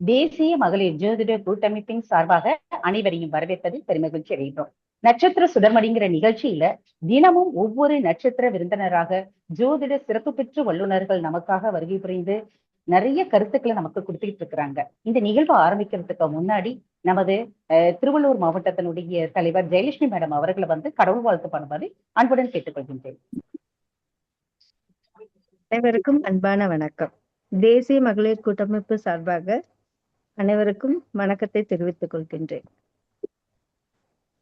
தேசிய மகளிர் ஜோதிட கூட்டமைப்பின் சார்பாக அனைவரையும் வரவேற்பதில் பெருமகிழ்ச்சி அடைகிறோம். நட்சத்திர சுடர்மடிங்கிற நிகழ்ச்சியில தினமும் ஒவ்வொரு நட்சத்திர விருந்தினராக ஜோதிட சிறப்பு பெற்ற வல்லுநர்கள் நமக்காக வருகை புரிந்து நிறைய கருத்துக்களை நமக்கு கொடுத்துக்கிட்டு இருக்கிறாங்க. இந்த நிகழ்வு ஆரம்பிக்கிறதுக்கு முன்னாடி நமது திருவள்ளூர் மாவட்டத்தினுடைய தலைவர் ஜெயலட்சுமி மேடம் அவர்களை கடவுள் வாழ்த்து பண்ணுவது அன்புடன் கேட்டுக்கொள்கின்றேன். அனைவருக்கும் அன்பான வணக்கம். தேசிய மகளிர் கூட்டமைப்பு சார்பாக அனைவருக்கும் வணக்கத்தை தெரிவித்துக் கொள்கின்றேன்.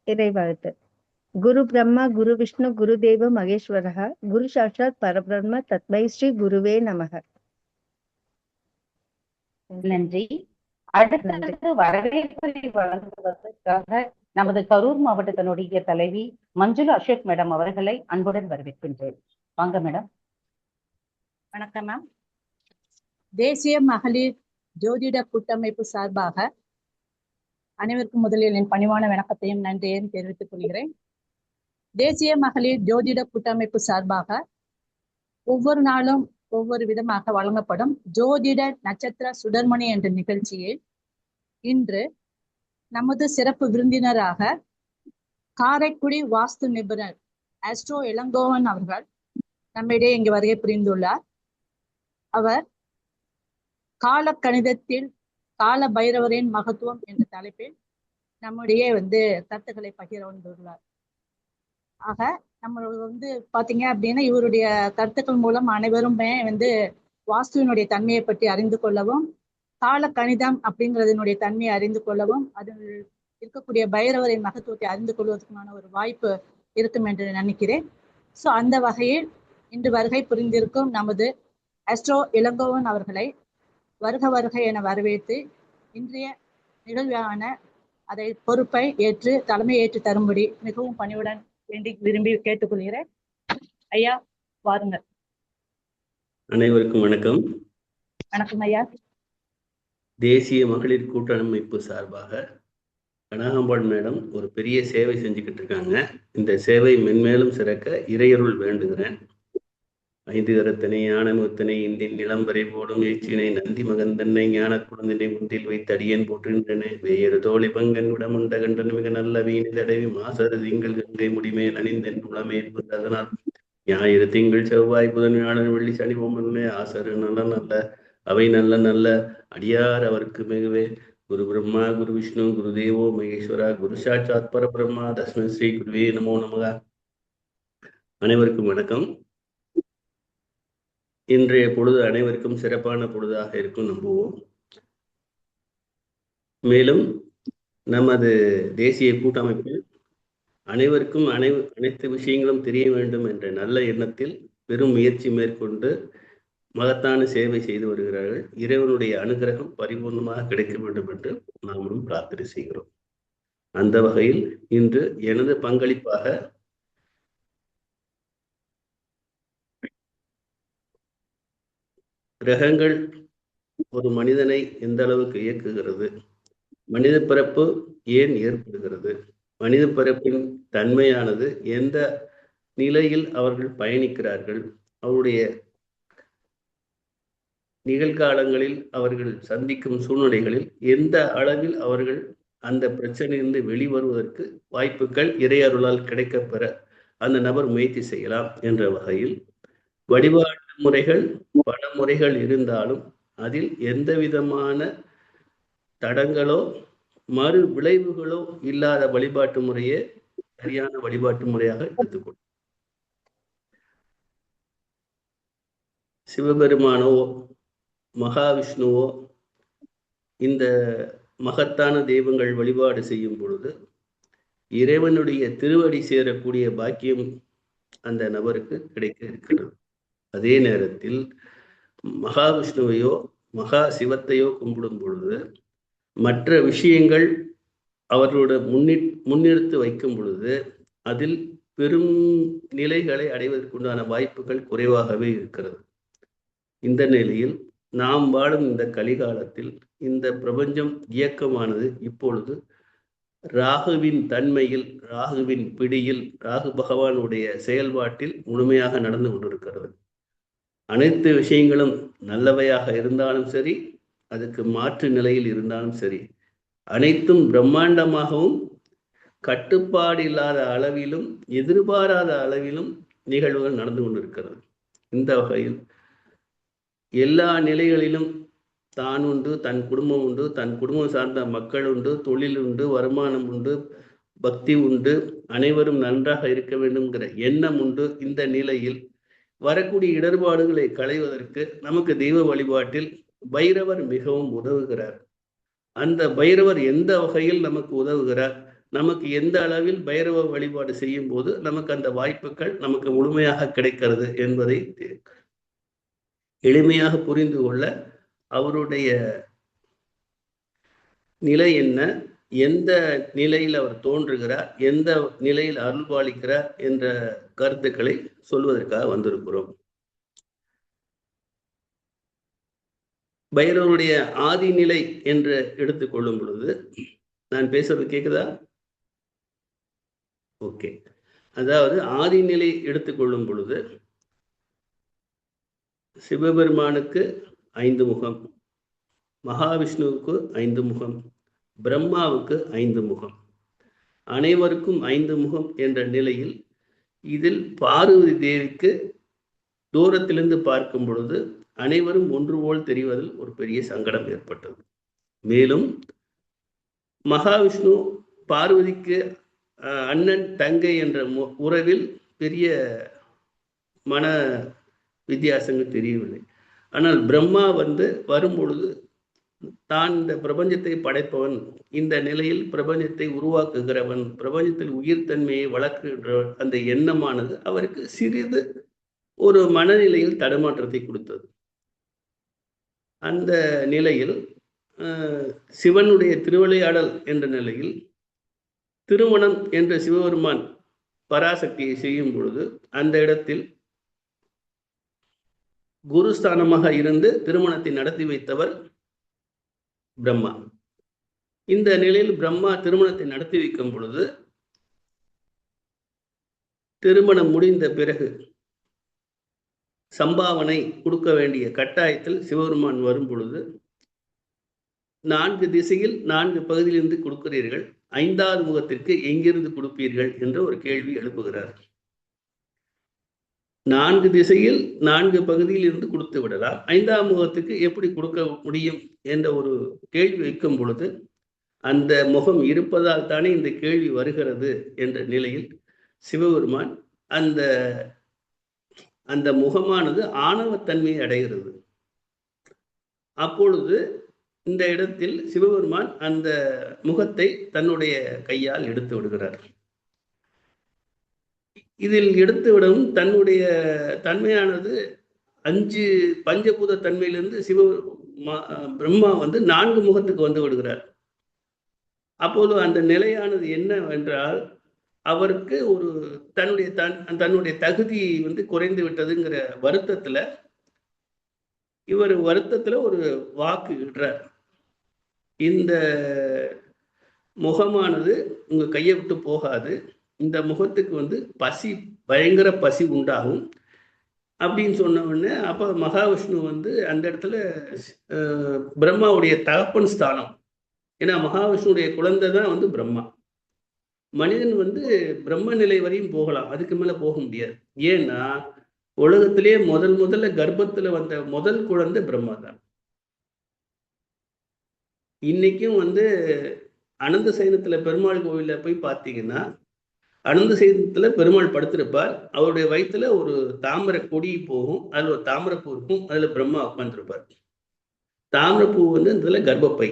இறை வாழ்த்து. குரு பிரம்மா குரு விஷ்ணு குரு தேவ மகேஸ்வரஹ குரு சாட்சாத் பரபிரம்ம தத்மை ஸ்ரீ குருவே நமக. நன்றி. அடுத்து வரவேற்பை வழங்குவதற்காக நமது கரூர் மாவட்டத்தினுடைய தலைவி மஞ்சுளா அசோக் மேடம் அவர்களை அன்புடன் வரவேற்கின்றேன். வாங்க மேடம். வணக்கம் மேம். தேசிய மகளிர் ஜோதிட கூட்டமைப்பு சார்பாக அனைவருக்கும் முதலில் என் பணிவான வணக்கத்தையும் நன்றியையும் தெரிவித்துக் கொள்கிறேன். தேசிய மகளிர் ஜோதிட கூட்டமைப்பு சார்பாக ஒவ்வொரு நாளும் ஒவ்வொரு விதமாக வழங்கப்படும் ஜோதிட நட்சத்திர சுடர்மணி என்ற நிகழ்ச்சியில் இன்று நமது சிறப்பு விருந்தினராக காரைக்குடி வாஸ்து நிபுணர் ஆஸ்ட்ரோ இளங்கோவன் அவர்கள் நம்மிடையே இங்கு வருகை புரிந்துள்ளார். அவர் கால கணிதத்தில் கால பைரவரின் மகத்துவம் என்ற தலைப்பில் நம்முடைய கருத்துக்களை பகிர வந்துள்ளார். ஆக நம்ம பாத்தீங்க அப்படின்னா இவருடைய கருத்துக்கள் மூலம் அனைவருமே வாஸ்துவினுடைய தன்மையை பற்றி அறிந்து கொள்ளவும், கால கணிதம் அப்படிங்கிறதுனுடைய தன்மையை அறிந்து கொள்ளவும், அதில் இருக்கக்கூடிய பைரவரின் மகத்துவத்தை அறிந்து கொள்வதற்கான ஒரு வாய்ப்பு இருக்கும் என்று நினைக்கிறேன். ஸோ அந்த வகையில் இன்று வருகை புரிந்திருக்கும் நமது ஆஸ்ட்ரோ இளங்கோவன் அவர்களை வருக வருக என வரவேற்று இன்றைய நிகழ்வான அதை பொறுப்பை ஏற்று தலைமை ஏற்று தரும்படி மிகவும் பணிவுடன் விரும்பி கேட்டுக்கொள்கிறேன். ஐயா வாருங்கள். அனைவருக்கும் வணக்கம். வணக்கம் ஐயா. தேசிய மகளிர் கூட்டமைப்பு சார்பாக கனகாம்பாள் மேடம் ஒரு பெரிய சேவை செஞ்சுக்கிட்டு இருக்காங்க. இந்த சேவை மென்மேலும் சிறக்க இறையருள் வேண்டுகிறேன். 5 கரத்தனை ஞானமுத்தனை இந்தின் நிலம்பரை போடும் ஏச்சினை நந்தி மகந்தன்னை ஞான குழந்தை முந்தில் வைத்து அடியேன் போற்றுகின்றன. வேறு தோழி பங்கன் விடமுண்ட கண்டன் மிக நல்ல வீணி தடவி மாசரு திங்கள் கங்கை முடிமேல் அணிந்தன் உளமேல் அதனால் ஞாயிறு திங்கள் செவ்வாய் புதன் வியாழன் வெள்ளி சனி பொம்மனே ஆசரு நல்ல நல்ல அவை நல்ல நல்ல அடியார் அவருக்கு மிகவே. குரு பிரம்மா குரு விஷ்ணு குரு தேவோ மகேஸ்வரா குரு சாட்சாத் பரபிரம்மா தஸ்மை ஸ்ரீ குருவே நமோ நமக. அனைவருக்கும் வணக்கம். இன்றைய பொழுது அனைவருக்கும் சிறப்பான பொழுதாக இருக்கும் நம்புவோம். மேலும் நமது தேசிய கூட்டமைப்பில் அனைவருக்கும் அனைத்து விஷயங்களும் தெரிய வேண்டும் என்ற நல்ல எண்ணத்தில் பெரும் முயற்சி மேற்கொண்டு மகத்தான சேவை செய்து வருகிறார்கள். இறைவனுடைய அனுகிரகம் பரிபூர்ணமாக கிடைக்க வேண்டும் என்று நாமும் பிரார்த்தனை செய்கிறோம். அந்த வகையில் இன்று எனது பங்களிப்பாக கிரகங்கள் ஒரு மனிதனை எந்த அளவுக்கு இயக்குகிறது, மனித பிறப்பு ஏன் ஏற்படுகிறது, மனித பிறப்பின் தன்மையானது எந்த நிலையில் அவர்கள் பயணிக்கிறார்கள், அவருடைய நிகழ்காலங்களில் அவர்கள் சந்திக்கும் சூழ்நிலைகளில் எந்த அளவில் அவர்கள் அந்த பிரச்சனையிலிருந்து வெளிவருவதற்கு வாய்ப்புகள் இறையருளால் கிடைக்கப்பெற அந்த நபர் முயற்சி செய்யலாம் என்ற வகையில் வழிபாட்டு முறைகள் பல முறைகள் இருந்தாலும் அதில் எந்த விதமான தடங்களோ மறு விளைவுகளோ இல்லாத வழிபாட்டு முறையே சரியான வழிபாட்டு முறையாக எடுத்துக்கொள்ளும். சிவபெருமானோ மகாவிஷ்ணுவோ இந்த மகத்தான தெய்வங்கள் வழிபாடு செய்யும் பொழுது இறைவனுடைய திருவடி சேரக்கூடிய பாக்கியம் அந்த நபருக்கு கிடைக்க இருக்கிறது. அதே நேரத்தில் மகாவிஷ்ணுவையோ மகா சிவத்தையோ கும்பிடும் பொழுது மற்ற விஷயங்கள் அவர்களோட முன்னிறுத்து வைக்கும் பொழுது அதில் பெரும் நிலைகளை அடைவதற்குண்டான வாய்ப்புகள் குறைவாகவே இருக்கிறது. இந்த நிலையில் நாம் வாழும் இந்த கலிகாலத்தில் இந்த பிரபஞ்சம் இயக்கமானது இப்பொழுது ராகுவின் தன்மையில், ராகுவின் பிடியில், ராகு பகவானுடைய செயல்பாட்டில் முழுமையாக நடந்து கொண்டிருக்கிறது. அனைத்து விஷயங்களும் நல்லவையாக இருந்தாலும் சரி, அதுக்கு மாற்று நிலையில் இருந்தாலும் சரி, அனைத்தும் பிரம்மாண்டமாகவும் கட்டுப்பாடு இல்லாத அளவிலும் எதிர்பாராத அளவிலும் நிகழ்வுகள் நடந்து கொண்டிருக்கிறது. இந்த வகையில் எல்லா நிலைகளிலும் தான் உண்டு, தன் குடும்பம் உண்டு, தன் குடும்பம் சார்ந்த மக்கள் உண்டு, தொழில் உண்டு, வருமானம் உண்டு, பக்தி உண்டு, அனைவரும் நன்றாக இருக்க வேண்டும்ங்கிற எண்ணம் உண்டு. இந்த நிலையில் வரக்கூடிய இடர்பாடுகளை களைவதற்கு நமக்கு தெய்வ வழிபாட்டில் பைரவர் மிகவும் உதவுகிறார். அந்த பைரவர் எந்த வகையில் நமக்கு உதவுகிறார், நமக்கு எந்த அளவில் பைரவ வழிபாடு செய்யும் போது நமக்கு அந்த வாய்ப்புகள் நமக்கு முழுமையாக கிடைக்கிறது என்பதை எளிமையாக புரிந்து கொள்ள அவருடைய நிலை என்ன, எந்த நிலையில் அவர் தோன்றுகிறார், எந்த நிலையில் அருள்பாலிக்கிறார் என்ற கருத்துக்களை சொல்வதற்காக வந்திருக்கிறோம். பைரவருடைய ஆதி நிலை என்று எடுத்துக்கொள்ளும் பொழுது, நான் பேசுறது கேக்குதா? ஓகே. அதாவது ஆதி நிலை எடுத்துக்கொள்ளும் பொழுது சிவபெருமானுக்கு 5 முகம், மகாவிஷ்ணுவுக்கு 5 முகம், பிரம்மாவுக்கு 5 முகம், அனைவருக்கும் 5 முகம் என்ற நிலையில் இதில் பார்வதி தேவிக்கு தூரத்திலிருந்து பார்க்கும் பொழுது அனைவரும் ஒன்று போல் தெரிவதில் ஒரு பெரிய சங்கடம் ஏற்பட்டது. மேலும் மகாவிஷ்ணு பார்வதிக்கு அண்ணன் தங்கை என்ற உறவில் பெரிய மன வித்தியாசங்கள் தெரியவில்லை. ஆனால் பிரம்மா வரும் பொழுது தான் இந்த பிரபஞ்சத்தை படைப்பவன், இந்த நிலையில் பிரபஞ்சத்தை உருவாக்குகிறவன், பிரபஞ்சத்தில் உயிர்த்தன்மையை வளர்க்குகின்றவன், அந்த எண்ணமானது அவருக்கு சிறிது ஒரு மனநிலையில் தடுமாற்றத்தை கொடுத்தது. அந்த நிலையில் சிவனுடைய திருவிளையாடல் என்ற நிலையில் திருமணம் என்ற சிவபெருமான் பராசக்தியை செய்யும் பொழுது அந்த இடத்தில் குருஸ்தானமாக இருந்து திருமணத்தை நடத்தி வைத்தவர் பிரம்மா. இந்த நிலையில் பிரம்மா திருமணத்தை நடத்தி வைக்கும் பொழுது திருமணம் முடிந்த பிறகு சம்பாவனை கொடுக்க வேண்டிய கட்டாயத்தில் சிவபெருமான் வரும் பொழுது 4 திசையில் 4 பகுதியிலிருந்து கொடுக்கிறீர்கள், 5வது முகத்திற்கு எங்கிருந்து கொடுப்பீர்கள் என்ற ஒரு கேள்வி எழுப்புகிறார். 4 திசையில் 4 பகுதியில் இருந்து கொடுத்து விடலாம், 5ஆம் முகத்துக்கு எப்படி கொடுக்க முடியும் என்ற ஒரு கேள்வி வைக்கும் பொழுது அந்த முகம் இருப்பதால் தானே இந்த கேள்வி வருகிறது என்ற நிலையில் சிவபெருமான் அந்த முகமானது ஆணவத்தன்மையை அடைகிறது. அப்பொழுது இந்த இடத்தில் சிவபெருமான் அந்த முகத்தை தன்னுடைய கையால் எடுத்து விடுகிறார். இதில் எடுத்துவிடவும் தன்னுடைய தன்மையானது 5 பஞ்சபூத தன்மையிலிருந்து பிரம்மா 4 முகத்துக்கு வந்து விடுகிறார். அப்போது அந்த நிலையானது என்னவென்றால் அவருக்கு ஒரு தன்னுடைய தகுதி குறைந்து விட்டதுங்கிற வருத்தத்துல ஒரு வாக்கு இடுறார். இந்த முகமானது உங்க கையை விட்டு போகாது, இந்த முகத்துக்கு பசி, பயங்கர பசி உண்டாகும் அப்படின்னு சொன்ன உடனே அப்ப மகாவிஷ்ணு அந்த இடத்துல பிரம்மாவுடைய தகப்பன் ஸ்தானம், ஏன்னா மகாவிஷ்ணுடைய குழந்தை தான் பிரம்மா. மனிதன் பிரம்ம நிலை வரையும் போகலாம், அதுக்கு மேல போக முடியாது. ஏன்னா உலகத்திலேயே முதல்ல கர்ப்பத்துல வந்த முதல் குழந்தை பிரம்மா தான். இன்னைக்கும் அனந்த சயனத்துல பெருமாள் கோவில்ல போய் பார்த்தீங்கன்னா அனந்த சயனத்துல பெருமாள் படுத்திருப்பார், அவருடைய வயிற்றுல ஒரு தாமரை கொடி போகும், அதுல ஒரு தாமரை பூ இருக்கும், அதுல பிரம்மா உட்கார்ந்துருப்பார். தாமரை பூ இதுல கர்ப்பப்பை,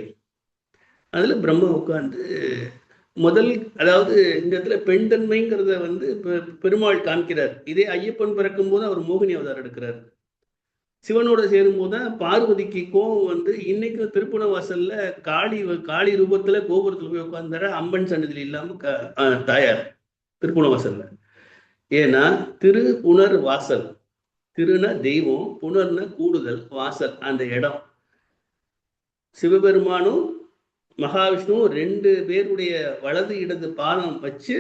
அதுல பிரம்மா உட்கார்ந்து அதாவது இந்த இடத்துல பெண் தன்மைங்கிறத பெருமாள் காமிக்கிறார். இதே ஐயப்பன் பிறக்கும் போது அவர் மோகினி அவதாரம் எடுக்கிறார். சிவனோட சேரும் போதுதான் பார்வதிக்கு கோபம் இன்னைக்கு திருப்புண வாசல்ல காளி ரூபத்துல கோபுரத்துல போய் உட்கார்ந்தார, அம்பன் சன்னதியில் இல்லாம தாயார் திருப்புண வாசல்ல. ஏன்னா புனர் வாசல், திருனா தெய்வம், புனர்னா கூடுதல், வாசல் அந்த இடம். சிவபெருமானும் மகாவிஷ்ணு 2 பேருடைய வலது இடது பாதம் வச்சு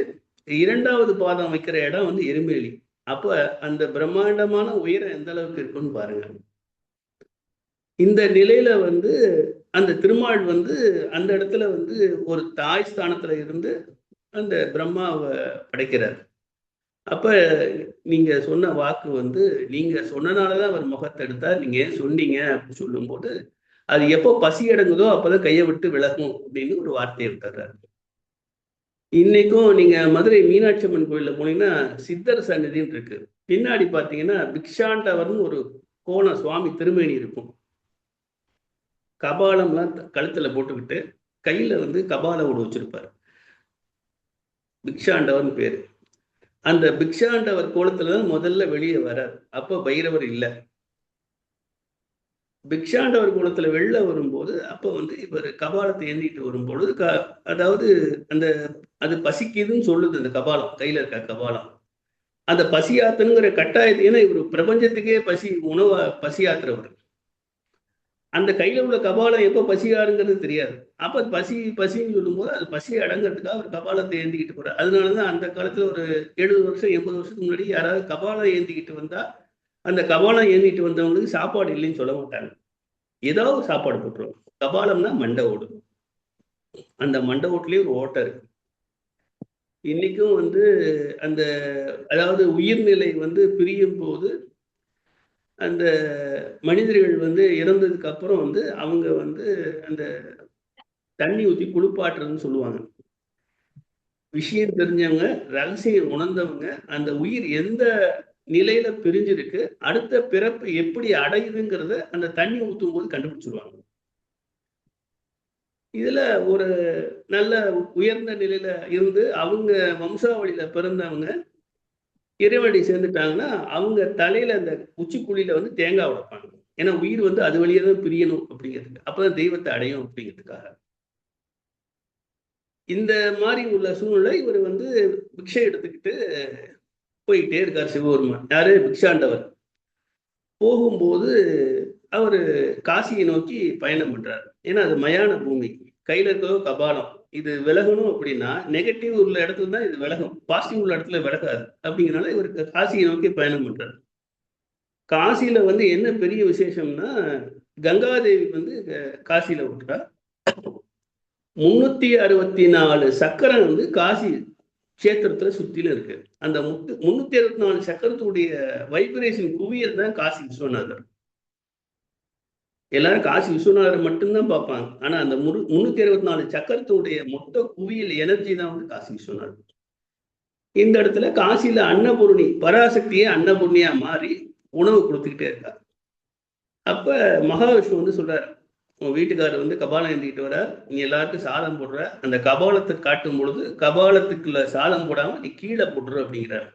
2வது பாதம் வைக்கிற இடம் எருமேலி. அப்ப அந்த பிரம்மாண்டமான உயரம் எந்த அளவுக்கு இருக்குன்னு பாருங்க. இந்த நிலையில வந்து அந்த திருமால் வந்து அந்த இடத்துல வந்து ஒரு தாய் ஸ்தானத்துல இருந்து அந்த பிரம்மாவை படைக்கிறார். அப்ப நீங்க சொன்ன வாக்கு வந்து நீங்க சொன்னனாலதான் அவர் முகத்தை எடுத்தார், நீங்க ஏன் சொன்னீங்க அப்படின்னு சொல்லும்போது அது எப்போ பசி அடங்குதோ அப்பதான் கையை விட்டு விலகும் அப்படின்னு ஒரு வார்த்தையை விட்டுறாரு. இன்னைக்கும் நீங்க மதுரை மீனாட்சி அம்மன் கோயில்ல போனீங்கன்னா சித்தர் சன்னதின்னு இருக்கு. பின்னாடி பாத்தீங்கன்னா பிக்ஷாண்டவர்னு ஒரு கோணம் சுவாமி திருமேனி இருக்கும். கபாலம்லாம் கழுத்துல போட்டுக்கிட்டு கையில வந்து கபால ஓடு வச்சிருப்பாரு. பிக்ஷாண்டவர்னு பேரு. அந்த பிக்ஷாண்டவர் கோலத்துலதான் முதல்ல வெளியே வரார். அப்ப பைரவர் இல்லை. பிக்ஷாண்டவர் கோலத்துல வெளில வரும்போது அப்ப வந்து இவர் கபாலத்தை ஏந்திட்டு வரும்பொழுது அதாவது அந்த அது பசிக்குதுன்னு சொல்லுது. அந்த கபாலம் கையில இருக்க கபாலம் அந்த பசியாத்தனுங்கிற கட்டாயத்தை, ஏன்னா இவர் பிரபஞ்சத்துக்கே உணவா பசியாத்துறவர். அந்த கையில உள்ள கபாலம் எப்ப பசியாருங்கிறது தெரியாது. அப்ப பசின்னு சொல்லும்போது அது பசியை அடங்கிறதுக்காக அவர் கபாலத்தை ஏந்திக்கிட்டு போறார். அதனாலதான் அந்த காலத்துல ஒரு 70 வருஷம் 80 வருஷத்துக்கு முன்னாடி யாராவது கபாலம் ஏந்திக்கிட்டு வந்தா அந்த கபாலம் ஏந்திட்டு வந்தவங்களுக்கு சாப்பாடு இல்லைன்னு சொல்ல மாட்டாங்க. ஏதாவது சாப்பாடு போட்டுருவோம். கபாலம்னா மண்டை ஓடு. அந்த மண்டை ஓட்டுலயே ஒரு ஓட்டை இருக்கு. இன்னைக்கும் வந்து அந்த அதாவது உயிர்நிலை வந்து பிரியும் போது அந்த மனிதர்கள் வந்து இறந்ததுக்கு அப்புறம் வந்து அவங்க வந்து அந்த தண்ணி ஊற்றி குளிப்பாட்டுறதுன்னு சொல்லுவாங்க. விஷயம் தெரிஞ்சவங்க, ரகசியம் உணர்ந்தவங்க, அந்த உயிர் எந்த நிலையில பிரிஞ்சிருக்கு, அடுத்த பிறப்பு எப்படி அடையுதுங்கிறத அந்த தண்ணி ஊற்றும் போது கண்டுபிடிச்சிருவாங்க. இதுல ஒரு நல்ல உயர்ந்த நிலையில இருந்து அவங்க வம்சாவளியில பிறந்தவங்க இறைவனை சேர்ந்துட்டாங்கன்னா அவங்க தலையில அந்த உச்சிக்குழியில வந்து தேங்காய் உடைப்பாங்க. ஏன்னா உயிர் வந்து அது வழியா தான் பிரியணும் அப்படிங்கிறதுக்கு, அப்பதான் தெய்வத்தை அடையும் அப்படிங்கிறதுக்காக. இந்த மாதிரி உள்ள சூழ்நிலை இவர் வந்து பிக்ஷை எடுத்துக்கிட்டு போயிட்டே இருக்கார் சிவபெருமான். யாரு? பிக்ஷாண்டவர். போகும்போது அவரு காசியை நோக்கி பயணம் பண்றாரு. ஏன்னா அது மயான பூமி. கையில இருக்கிறதோ கபாலம். இது விலகணும் அப்படின்னா நெகட்டிவ் உள்ள இடத்துல தான் இது விலகும், பாசிட்டிவ் உள்ள இடத்துல விலகாது. அப்படிங்கிறனால இவருக்கு காசியை நோக்கி பயணம் பண்றாரு. காசியில வந்து என்ன பெரிய விசேஷம்னா கங்காதேவி வந்து காசியில விட்டுறா. 364 சக்கரம் வந்து காசி கஷேத்திரத்துல சுத்தில இருக்கு. அந்த 364 சக்கரத்துடைய வைப்ரேஷன் குவியல் தான் காசி விஸ்வநாதர். எல்லாரும் காசி விஸ்வநாதர் மட்டும்தான் பார்ப்பாங்க. ஆனா அந்த 364 சக்கரத்துடைய மொத்த குவியல் எனர்ஜி தான் வந்து காசி விஸ்வநாதர். இந்த இடத்துல காசியில அன்னபூர்ணி பராசக்தியே அன்னபூர்ணியா மாறி உணவு கொடுத்துக்கிட்டே இருக்கார். அப்ப மகாவிஷ்ணு வந்து சொல்றாரு, உன் வீட்டுக்காரர் வந்து கபாலம் ஏந்திக்கிட்டு வர, நீ எல்லாருக்கும் சாதம் போடுற, அந்த கபாலத்தை காட்டும் பொழுது கபாலத்துக்குள்ள சாதம் போடாம நீ கீழே போட்டுரு அப்படிங்கிறார்.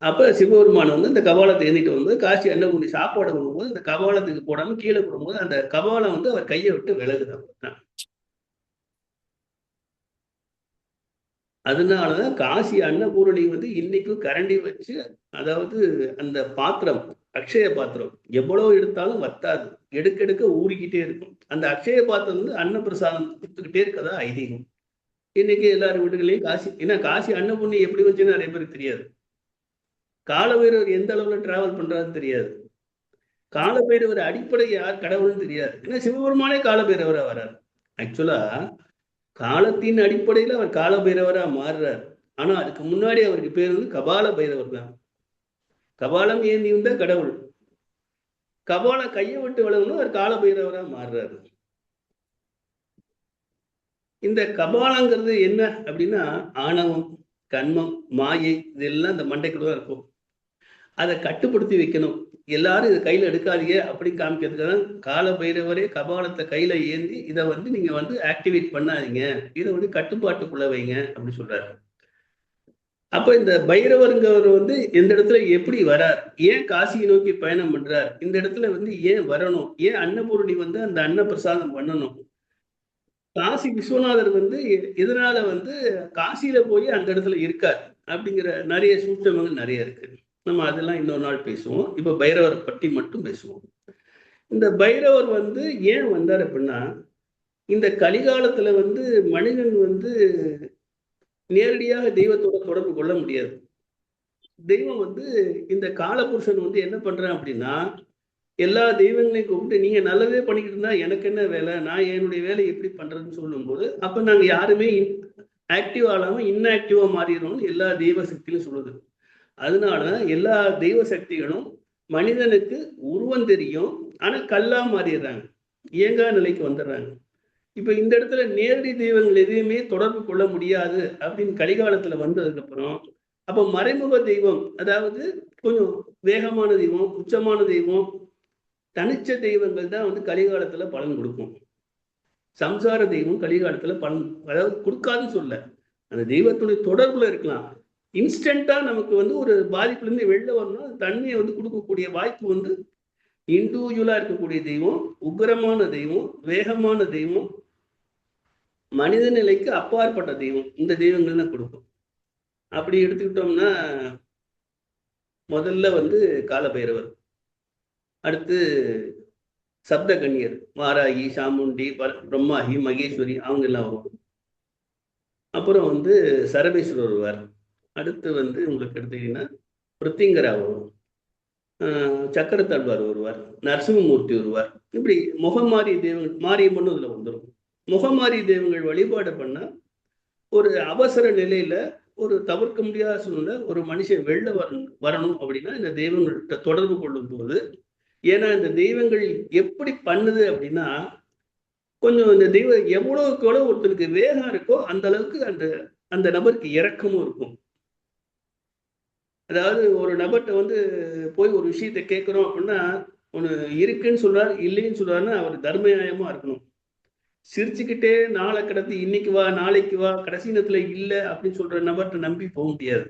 அப்ப சிவபெருமான் வந்து இந்த கபாலத்தை ஏந்திட்டு வந்து காசி அன்னபூர்ணி சாப்பாடு பண்ணும்போது இந்த கபாலத்துக்கு போடாம கீழே போடும்போது அந்த கபாலம் வந்து அவர் கையை விட்டு விலகுது. அதனாலதான் காசி அன்னபூரணி வந்து இன்னைக்கும் கரண்டி வச்சு, அதாவது அந்த பாத்திரம் அக்ஷய பாத்திரம் எவ்வளவு எடுத்தாலும் வத்தாது, எடுக்க ஊறிக்கிட்டே இருக்கும். அந்த அக்ஷய பாத்திரம் வந்து அன்னப்பிரசாதம் கொடுத்துக்கிட்டே இருக்கதா ஐதீகம். இன்னைக்கு எல்லாரும் வீடுகளையும் காசி, ஏன்னா காசி அன்னபூர்ணி எப்படி வச்சுன்னு நிறைய பேருக்கு தெரியாது. காலபைரவர் எந்த அளவுல டிராவல் பண்றாருன்னு தெரியாது. காலபைரவர் அடிப்படை யார் கடவுள்னு தெரியாது. ஏன்னா சிவபெருமானே காலபைரவரா வர்றாரு. ஆக்சுவலா காலத்தின் அடிப்படையில அவர் காலபைரவரா மாறுறார். ஆனா அதுக்கு முன்னாடி அவருக்கு பேர் வந்து கபால பைரவர் தான். கபாலம் ஏந்தி வந்த கடவுள். கபாலம் கையை விட்டு விலகணும், அவர் காலபைரவரா மாறுறாரு. இந்த கபாலங்கிறது என்ன அப்படின்னா ஆணவம், கண்மம், மாயை, இதெல்லாம் இந்த மண்டைக்குள்ள தான் இருக்கும். அதை கட்டுப்படுத்தி வைக்கணும். எல்லாரும் இதை கையில எடுக்காதீங்க அப்படின்னு காமிக்கிறதுக்கு தான் காலபைரவரே கபாலத்தை கையில ஏந்தி இதை வந்து நீங்க வந்து ஆக்டிவேட் பண்ணாதீங்க, இதை வந்து கட்டுப்பாட்டுக்குள்ள வைங்க அப்படின்னு சொல்றாரு. அப்ப இந்த பைரவருங்கிறவர் வந்து இந்த இடத்துல எப்படி வரார், ஏன் காசியை நோக்கி பயணம் பண்றார், இந்த இடத்துல வந்து ஏன் வரணும், ஏன் அன்னபூரணி வந்து அந்த அன்ன பிரசாதம் பண்ணணும், காசி விஸ்வநாதர் வந்து இதனால வந்து காசியில போய் அந்த இடத்துல இருக்கார் அப்படிங்கிற நிறைய சூட்சமங்கள் நிறைய இருக்கு. நம்ம அதெல்லாம் இன்னொரு நாள் பேசுவோம். இப்ப பைரவர் பற்றி மட்டும் பேசுவோம். இந்த பைரவர் வந்து ஏன் வந்தார் அப்படின்னா, இந்த கலிகாலத்துல வந்து மனிதன் வந்து நேரடியாக தெய்வத்தோட தொடர்பு கொள்ள முடியாது. தெய்வம் வந்து இந்த காலபுருஷன் வந்து என்ன பண்றான் அப்படின்னா, எல்லா தெய்வங்களையும் கூப்பிட்டு நீங்க நல்லதே பண்ணிக்கிட்டு இருந்தா எனக்கு என்ன வேலை, நான் என்னுடைய வேலையை எப்படி பண்றதுன்னு சொல்லும்போது அப்ப நாங்க யாருமே ஆக்டிவ் ஆகாம இன்ஆக்டிவா மாறிடுறோம்னு எல்லா தெய்வ சக்தியும் சொல்லுது. அதனால எல்லா தெய்வ சக்திகளும் மனிதனுக்கு உருவம் தெரியும், ஆனா கல்லா மாறிடுறாங்க, இயங்கா நிலைக்கு வந்துடுறாங்க. இப்ப இந்த இடத்துல நேரடி தெய்வங்கள் எதையுமே தொடர்பு கொள்ள முடியாது அப்படின்னு கலிகாலத்துல வந்ததுக்கு அப்புறம் அப்ப மறைமுக தெய்வம், அதாவது கொஞ்சம் வேகமான தெய்வம், உச்சமான தெய்வம், தனிச்ச தெய்வங்கள் தான் வந்து கலிகாலத்துல பலன் கொடுக்கும். சம்சார தெய்வம் கலிகாலத்துல பலன் அதாவது கொடுக்காதுன்னு சொல்ல, அந்த தெய்வத்துடைய தொடர்புல இருக்கலாம். இன்ஸ்டன்டா நமக்கு வந்து ஒரு பாதிப்புல இருந்து வெளில வரணும்னா தன்மையை வந்து கொடுக்கக்கூடிய வாய்ப்பு வந்து இண்டிவிஜுவலா இருக்கக்கூடிய தெய்வம், உக்கிரமான தெய்வம், வேகமான தெய்வம், மனித நிலைக்கு அப்பாற்பட்ட தெய்வம், இந்த தெய்வங்கள் தான் கொடுக்கும். அப்படி எடுத்துக்கிட்டோம்னா முதல்ல வந்து காலபைரவர், அடுத்து சப்த கன்னியர், வாராகி, சாமுண்டி, பிரம்மாகி, மகேஸ்வரி அவங்க எல்லாம் வரும். அப்புறம் வந்து சரபேஸ்வரர் வருவார். அடுத்து வந்து உங்களுக்கு எடுத்தீங்கன்னா பிருத்திங்கரா வரும், சக்கரத்தாழ்வார் வருவார், நரசிம்மூர்த்தி வருவார். இப்படி முகமாரி தெய்வங்கள், மாரியம்மன் இதுல வந்துடும். முகமாரி தெய்வங்கள் வழிபாடு பண்ணா ஒரு அவசர நிலையில ஒரு தவிர்க்க முடியாத சூழ்நிலை ஒரு மனுஷன் வெளில வரணும் அப்படின்னா இந்த தெய்வங்கள்கிட்ட தொடர்பு கொள்ளும் போது, ஏன்னா இந்த தெய்வங்கள் எப்படி பண்ணுது அப்படின்னா கொஞ்சம் இந்த தெய்வம் எவ்வளவுக்கு எவ்வளவு ஒருத்தருக்கு வேகம் இருக்கோ அந்த அளவுக்கு அந்த அந்த நபருக்கு இரக்கமும் இருக்கும். அதாவது ஒரு நபர்கிட்ட வந்து போய் ஒரு விஷயத்த கேட்கிறோம் அப்படின்னா ஒண்ணு இருக்குன்னு சொல்றாரு, இல்லைன்னு சொல்றாருன்னா அவர் தர்மநியாயமா இருக்கணும். சிரிச்சுக்கிட்டே நாளை கடத்தி இன்னைக்கு வா நாளைக்கு வா கடைசி நேரத்துல இல்லை அப்படின்னு சொல்ற நபர்கிட்ட நம்பி போக முடியாது.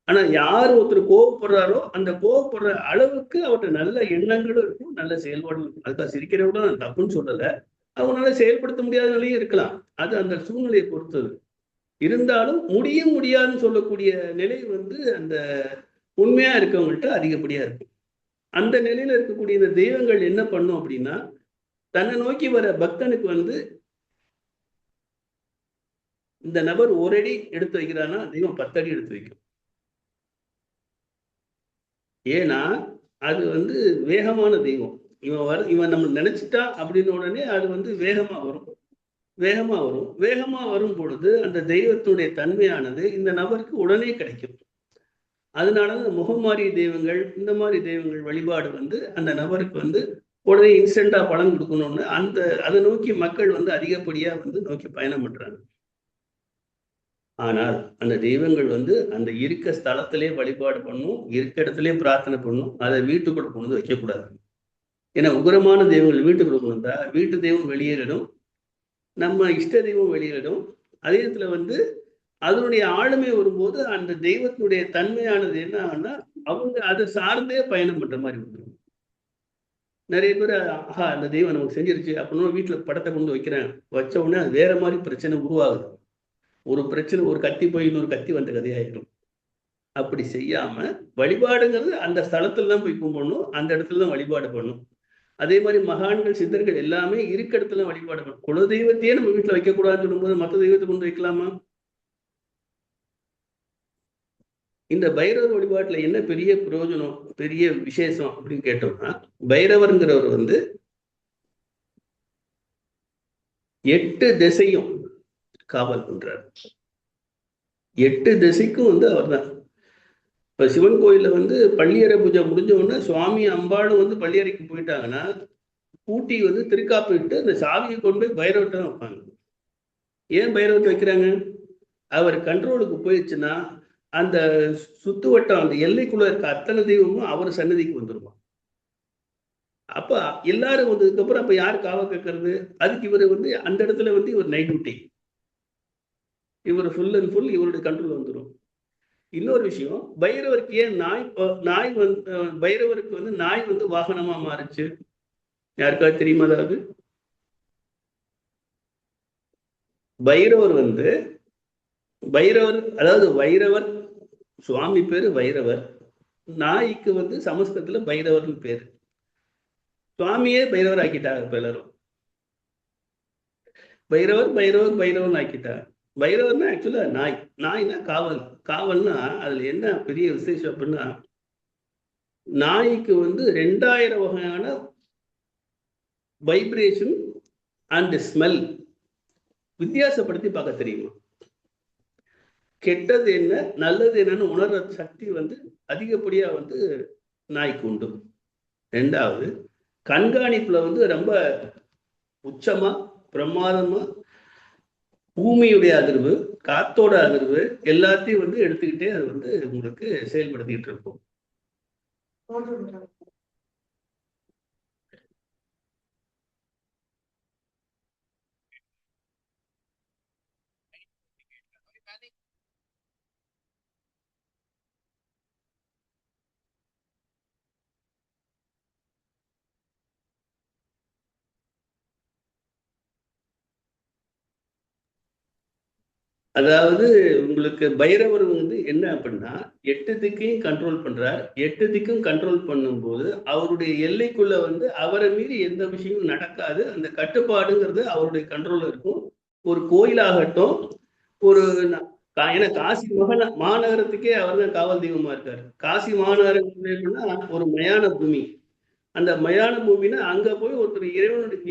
ஆனா யார் ஒருத்தர் கோவப்படுறாரோ அந்த கோவப்படுற அளவுக்கு அவர்கிட்ட நல்ல எண்ணங்களும் இருக்கும், நல்ல செயல்பாடும் இருக்கும். அதுக்காக சிரிக்கிறத விட நான் தப்புன்னு சொல்லலை, அவங்களால செயல்படுத்த முடியாத நிலையும் இருக்கலாம், அது அந்த சூழ்நிலையை பொறுத்தது. இருந்தாலும் முடியாதுன்னு சொல்லக்கூடிய நிலை வந்து அந்த உண்மையா இருக்கவங்கள்ட்ட அதிகப்படியா இருக்கும். அந்த நிலையில இருக்கக்கூடிய இந்த தெய்வங்கள் என்ன பண்ணும் அப்படின்னா தன்னை நோக்கி வர பக்தனுக்கு வந்து இந்த நபர் ஒரு அடி எடுத்து வைக்கிறான்னா தெய்வம் 10 அடி எடுத்து வைக்கும். ஏன்னா அது வந்து வேகமான தெய்வம். இவன் நம்ம நினைச்சிட்டா அப்படின்னு உடனே அது வந்து வேகமா வரும். வேகமா வரும் பொழுது அந்த தெய்வத்துடைய தன்மையானது இந்த நபருக்கு உடனே கிடைக்கும். அதனால முகமாரி தெய்வங்கள், இந்த மாதிரி தெய்வங்கள் வழிபாடு வந்து அந்த நபருக்கு வந்து உடனே இன்ஸ்டன்டா பலன் கொடுக்கணும்னு அந்த அதை நோக்கி மக்கள் வந்து அதிகப்படியா வந்து நோக்கி பயணம் பண்றாங்க. ஆனால் அந்த தெய்வங்கள் வந்து அந்த இருக்க ஸ்தலத்திலே வழிபாடு பண்ணும், இருக்க இடத்திலே பிரார்த்தனை பண்ணும், அதை வீட்டுக்குள்ள கொண்டு வந்து வைக்கக்கூடாது. ஏன்னா உக்ரமான தெய்வங்கள் வீட்டுக்குள்ள கொண்டு வந்தா வீட்டு தெய்வம் வெளியேறிடும், நம்ம இஷ்ட தெய்வம் வெளியிடும். அதே இடத்துல வந்து அதனுடைய ஆளுமை வரும்போது அந்த தெய்வத்தினுடைய தன்மையானது என்ன ஆகும்னா அவங்க அதை சார்ந்தே பயணம் பண்ற மாதிரி வந்துடும். நிறைய பேர் ஆஹா அந்த தெய்வம் நமக்கு செஞ்சிருச்சு அப்படின்னு வீட்டுல படத்தை கொண்டு வைக்கிறேன், வச்ச உடனே அது வேற மாதிரி பிரச்சனை உருவாகுது. ஒரு பிரச்சனை, ஒரு கத்தி போய் இன்னொரு கத்தி வந்த கதையாயிடும். அப்படி செய்யாம வழிபாடுங்கிறது அந்த ஸ்தலத்துல தான் போய் கும்பிடணும், அந்த இடத்துல தான் வழிபாடு பண்ணணும். அதே மாதிரி மகான்கள், சித்தர்கள் எல்லாமே இருக்க இடத்துல வழிபாடு பண்ணணும். குல தெய்வத்தையே நம்ம வீட்டுல வைக்கக்கூடாதுன்னு சொல்லும்போது மற்ற தெய்வத்தை கொண்டு வைக்கலாமா? இந்த பைரவர் வழிபாட்டுல என்ன பெரிய பிரயோஜனம், பெரிய விசேஷம் அப்படின்னு கேட்டோம்னா, பைரவர்ங்கிறவர் வந்து 8 திசையும் காவல் பண்றார். 8 திசைக்கும் வந்து அவர் தான். இப்ப சிவன் கோயில்ல வந்து பள்ளியறை பூஜை முடிஞ்ச உடனே சுவாமி அம்பாளும் வந்து பள்ளியறைக்கு போயிட்டாங்கன்னா பூட்டி வந்து திருக்காப்பு இட்டு அந்த சாவியை கொண்டு போய் பைரவர்கிட்ட தான் வைப்பாங்க. ஏன் பைரவர்கிட்ட வைக்கிறாங்க? அவர் கண்ட்ரோலுக்கு போயிடுச்சுன்னா அந்த சுத்து வட்டம், அந்த எல்லைக்குள்ள இருக்க அத்தனை தெய்வமும் அவர் சன்னதிக்கு வந்துருமா. அப்ப எல்லாரும் வந்ததுக்கு அப்புறம் அப்ப யாரு காவல் கேட்கறது? அதுக்கு இவர் வந்து அந்த இடத்துல வந்து இவர் நைட் டியூட்டி, இவர் ஃபுல் அண்ட் ஃபுல் இவருடைய கண்ட்ரோல் வந்துடும். இன்னொரு விஷயம், பைரவருக்கு ஏன் நாய் வந்து பைரவருக்கு வந்து நாய் வந்து வாகனமா மாறுச்சு? யாருக்காவது தெரியுமா? அதாவது பைரவர் வந்து அதாவது வைரவர் சுவாமி பேரு வைரவர், நாய்க்கு வந்து சமஸ்கிருதத்துல பைரவர்னு பேரு. சுவாமியே பைரவர் ஆக்கிட்டாங்க. எல்லாரும் பைரவர் ஆக்கிட்டாங்க. பைரவர்னா ஆக்சுவலா நாய்னா காவல்னா அதுல என்ன பெரிய விசேஷம் அப்படின்னா நாய்க்கு வந்து 2000 வகையான வைப்ரேஷன் அண்ட் ஸ்மெல் வித்தியாசப்படுத்தி பார்க்க தெரியுமா? கெட்டது என்ன நல்லது என்னன்னு உணர்ற சக்தி வந்து அதிகப்படியா வந்து நாய்க்கு உண்டு. ரெண்டாவது, கண்காணிப்புல வந்து ரொம்ப உச்சமா பிரமாதமா பூமியுடைய அதிர்வு, காத்தோட அதிர்வு எல்லாத்தையும் வந்து எடுத்துக்கிட்டே அது வந்து உங்களுக்கு செயல்படுத்திட்டு இருக்கும். அதாவது உங்களுக்கு பைரவர் வந்து என்ன அப்படின்னா 8 திக்கையும் கண்ட்ரோல் பண்றார். 8 திக்கும் கண்ட்ரோல் பண்ணும்போது அவருடைய எல்லைக்குள்ள வந்து அவரை மீறி எந்த விஷயமும் நடக்காது. அந்த கட்டுப்பாடுங்கிறது அவருடைய கண்ட்ரோல்ல இருக்கும். ஒரு கோயிலாகட்டும், ஒரு ஏன்னா காசி மாநகரத்துக்கே அவர் தான் காவல் தெய்வமா இருக்காரு. காசி மாநகரம் ஒரு மயான பூமி. அந்த மயான பூமினா அங்க போய் ஒருத்தர்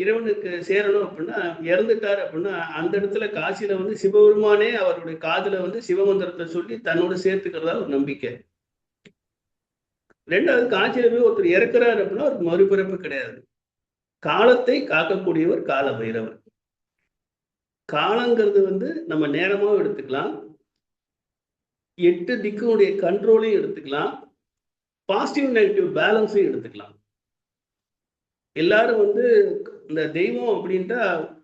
இறைவனுக்கு சேரணும் அப்படின்னா, இறந்துட்டாரு அப்படின்னா அந்த இடத்துல காசியில வந்து சிவபெருமானே அவருடைய காதுல வந்து சிவமந்திரத்தை சொல்லி தன்னோட சேர்த்துக்கிறதா ஒரு நம்பிக்கை. ரெண்டாவது, காசியில போய் ஒருத்தர் இறக்குறாரு அப்படின்னா அவருக்கு மறுபிறப்பு கிடையாது. காலத்தை காக்கக்கூடியவர் கால பைரவர். காலங்கிறது வந்து நம்ம நேரமாவும் எடுத்துக்கலாம், 8 திக்குனுடைய கண்ட்ரோலையும் எடுத்துக்கலாம், பாசிட்டிவ் நெகட்டிவ் பேலன்ஸையும் எடுத்துக்கலாம். எல்லாரும் வந்து இந்த தெய்வம் அப்படின்ட்டா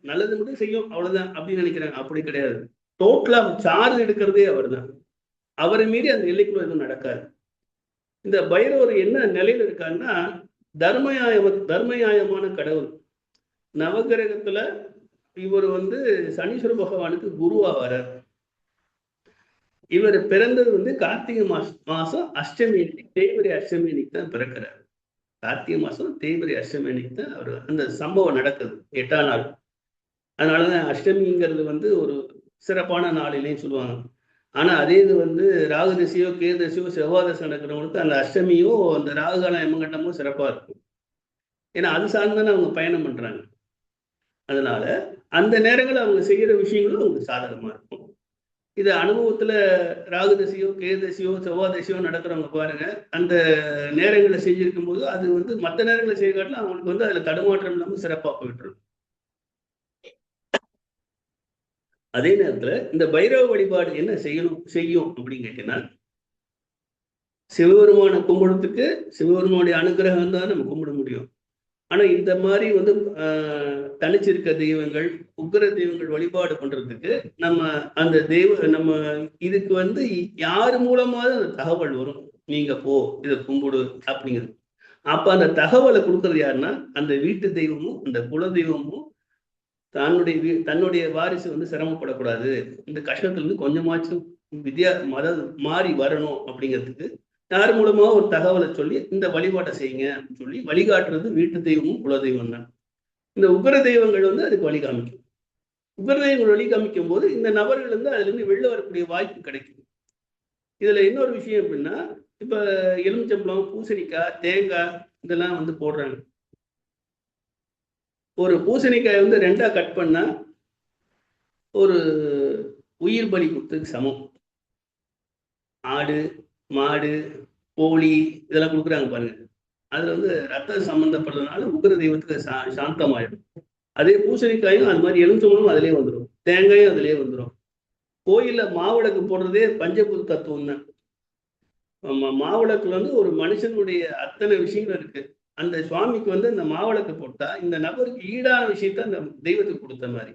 நல்லது மட்டும் செய்யும் அவ்வளவுதான் அப்படின்னு நினைக்கிறாங்க. அப்படி கிடையாது. டோட்டலா சார்ஜ் எடுக்கிறதே அவர் தான். அவரை மீறி அந்த எல்லைக்குள்ள எதுவும் நடக்காது. இந்த பைரவர் என்ன நிலையில இருக்காருன்னா, தர்மயாயமான கடவுள். நவகிரகத்துல இவர் வந்து சனீஸ்வர பகவானுக்கு குருவா வரார். இவர் பிறந்தது வந்து கார்த்திகை மாசம் அஷ்டமி தேய்பிரை அஷ்டமி அன்னைக்கு தான் பிறக்கிறார். கார்த்திகை மாசம் தேய்பிரை அஷ்டமி அன்னைக்கு தான் அவர் அந்த சம்பவம் நடக்குது, 8ஆம் நாள். அதனாலதான் அஷ்டமிங்கிறது வந்து ஒரு சிறப்பான நாளிலேயும் சொல்லுவாங்க. ஆனா அதே இது வந்து ராகுதசையோ கேதசையோ செவ்வாதசை நடக்கிறவங்களுக்கு அந்த அஷ்டமியோ அந்த ராகுகால எமங்கட்டமோ சிறப்பா இருக்கும். ஏன்னா அது சார்ந்தானே அவங்க பயணம் பண்றாங்க. அதனால அந்த நேரங்களில் அவங்க செய்யற விஷயங்களும் அவங்களுக்கு சாதகமா இருக்கும். இது அனுபவத்துல ராகுதசையோ கேதசையோ செவ்வாதசையோ நடக்கிறவங்க பாருங்க, அந்த நேரங்களை செஞ்சிருக்கும் போது அது வந்து மற்ற நேரங்களை செய்ய காட்டிலும் அவங்களுக்கு வந்து அதுல தடுமாற்றம் இல்லாமல் சிறப்பா போயிட்டு இருக்கும். அதே நேரத்துல இந்த பைரவ வழிபாடு என்ன செய்யும் அப்படின்னு கேட்டீங்கன்னா, சிவபெருமான கும்பிடுறதுக்கு சிவபெருமானுடைய அனுகிரகம் தான் நம்ம கும்பிட முடியும். ஆனா இந்த மாதிரி வந்து தனிச்சிருக்க தெய்வங்கள், உக்கிர தெய்வங்கள் வழிபாடு பண்றதுக்கு நம்ம அந்த நம்ம இதுக்கு வந்து யார் மூலமாவது அந்த தகவல் வரும், நீங்க போ இதை கும்பிடு அப்படிங்கிறது. அப்ப அந்த தகவலை கொடுக்கறது யாருன்னா அந்த வீட்டு தெய்வமும் அந்த குல தெய்வமும் தன்னுடைய வாரிசு வந்து சிரமப்படக்கூடாது, இந்த கஷ்டத்துல இருந்து கொஞ்சமாச்சும் அதாவது மாறி வரணும் அப்படிங்கிறதுக்கு யார் மூலமா ஒரு தகவலை சொல்லி இந்த வழிபாட்டை செய்யுங்க அப்படின்னு சொல்லி வழிகாட்டுறது வீட்டு தெய்வமும் குல தெய்வம் தான். இந்த உக்கிர தெய்வங்கள் வந்து அதுக்கு வழி காமிக்கும். உக்கிர தெய்வங்கள் வழி காமிக்கும் போது இந்த நபர்கள் வந்து அதுல இருந்து வெளில வரக்கூடிய வாய்ப்பு கிடைக்கும். இதுல இன்னொரு விஷயம் அப்படின்னா, இப்ப எலுமிச்சம்பழம், பூசணிக்காய், தேங்காய் இதெல்லாம் வந்து போடுறாங்க. ஒரு பூசணிக்காய் வந்து 2ஆ கட் பண்ணா ஒரு உயிர் பலி கொடுத்ததுக்கு சமம். ஆடு, மாடு, கோழி இதெல்லாம் கொடுக்குறாங்க பாருங்க. அதுல வந்து ரத்த சம்பந்தப்படுறதுனால உக்கிர தெய்வத்துக்கு சாந்தமாயிடும். அதே பூசணிக்காயும் அது மாதிரி எலுமிச்சம்பழமும் அதிலே வந்துடும், தேங்காயும் அதிலே வந்துடும். கோயில்ல மாவிளக்கு போடுறதே பஞ்சபூத தத்துவம் தான். மாவிளக்குல வந்து ஒரு மனுஷனுடைய அத்தனை விஷயங்கள் இருக்கு. அந்த சுவாமிக்கு வந்து இந்த மாவிளக்கு போட்டா இந்த நபருக்கு ஈடான விஷயத்த அந்த தெய்வத்துக்கு கொடுத்த மாதிரி.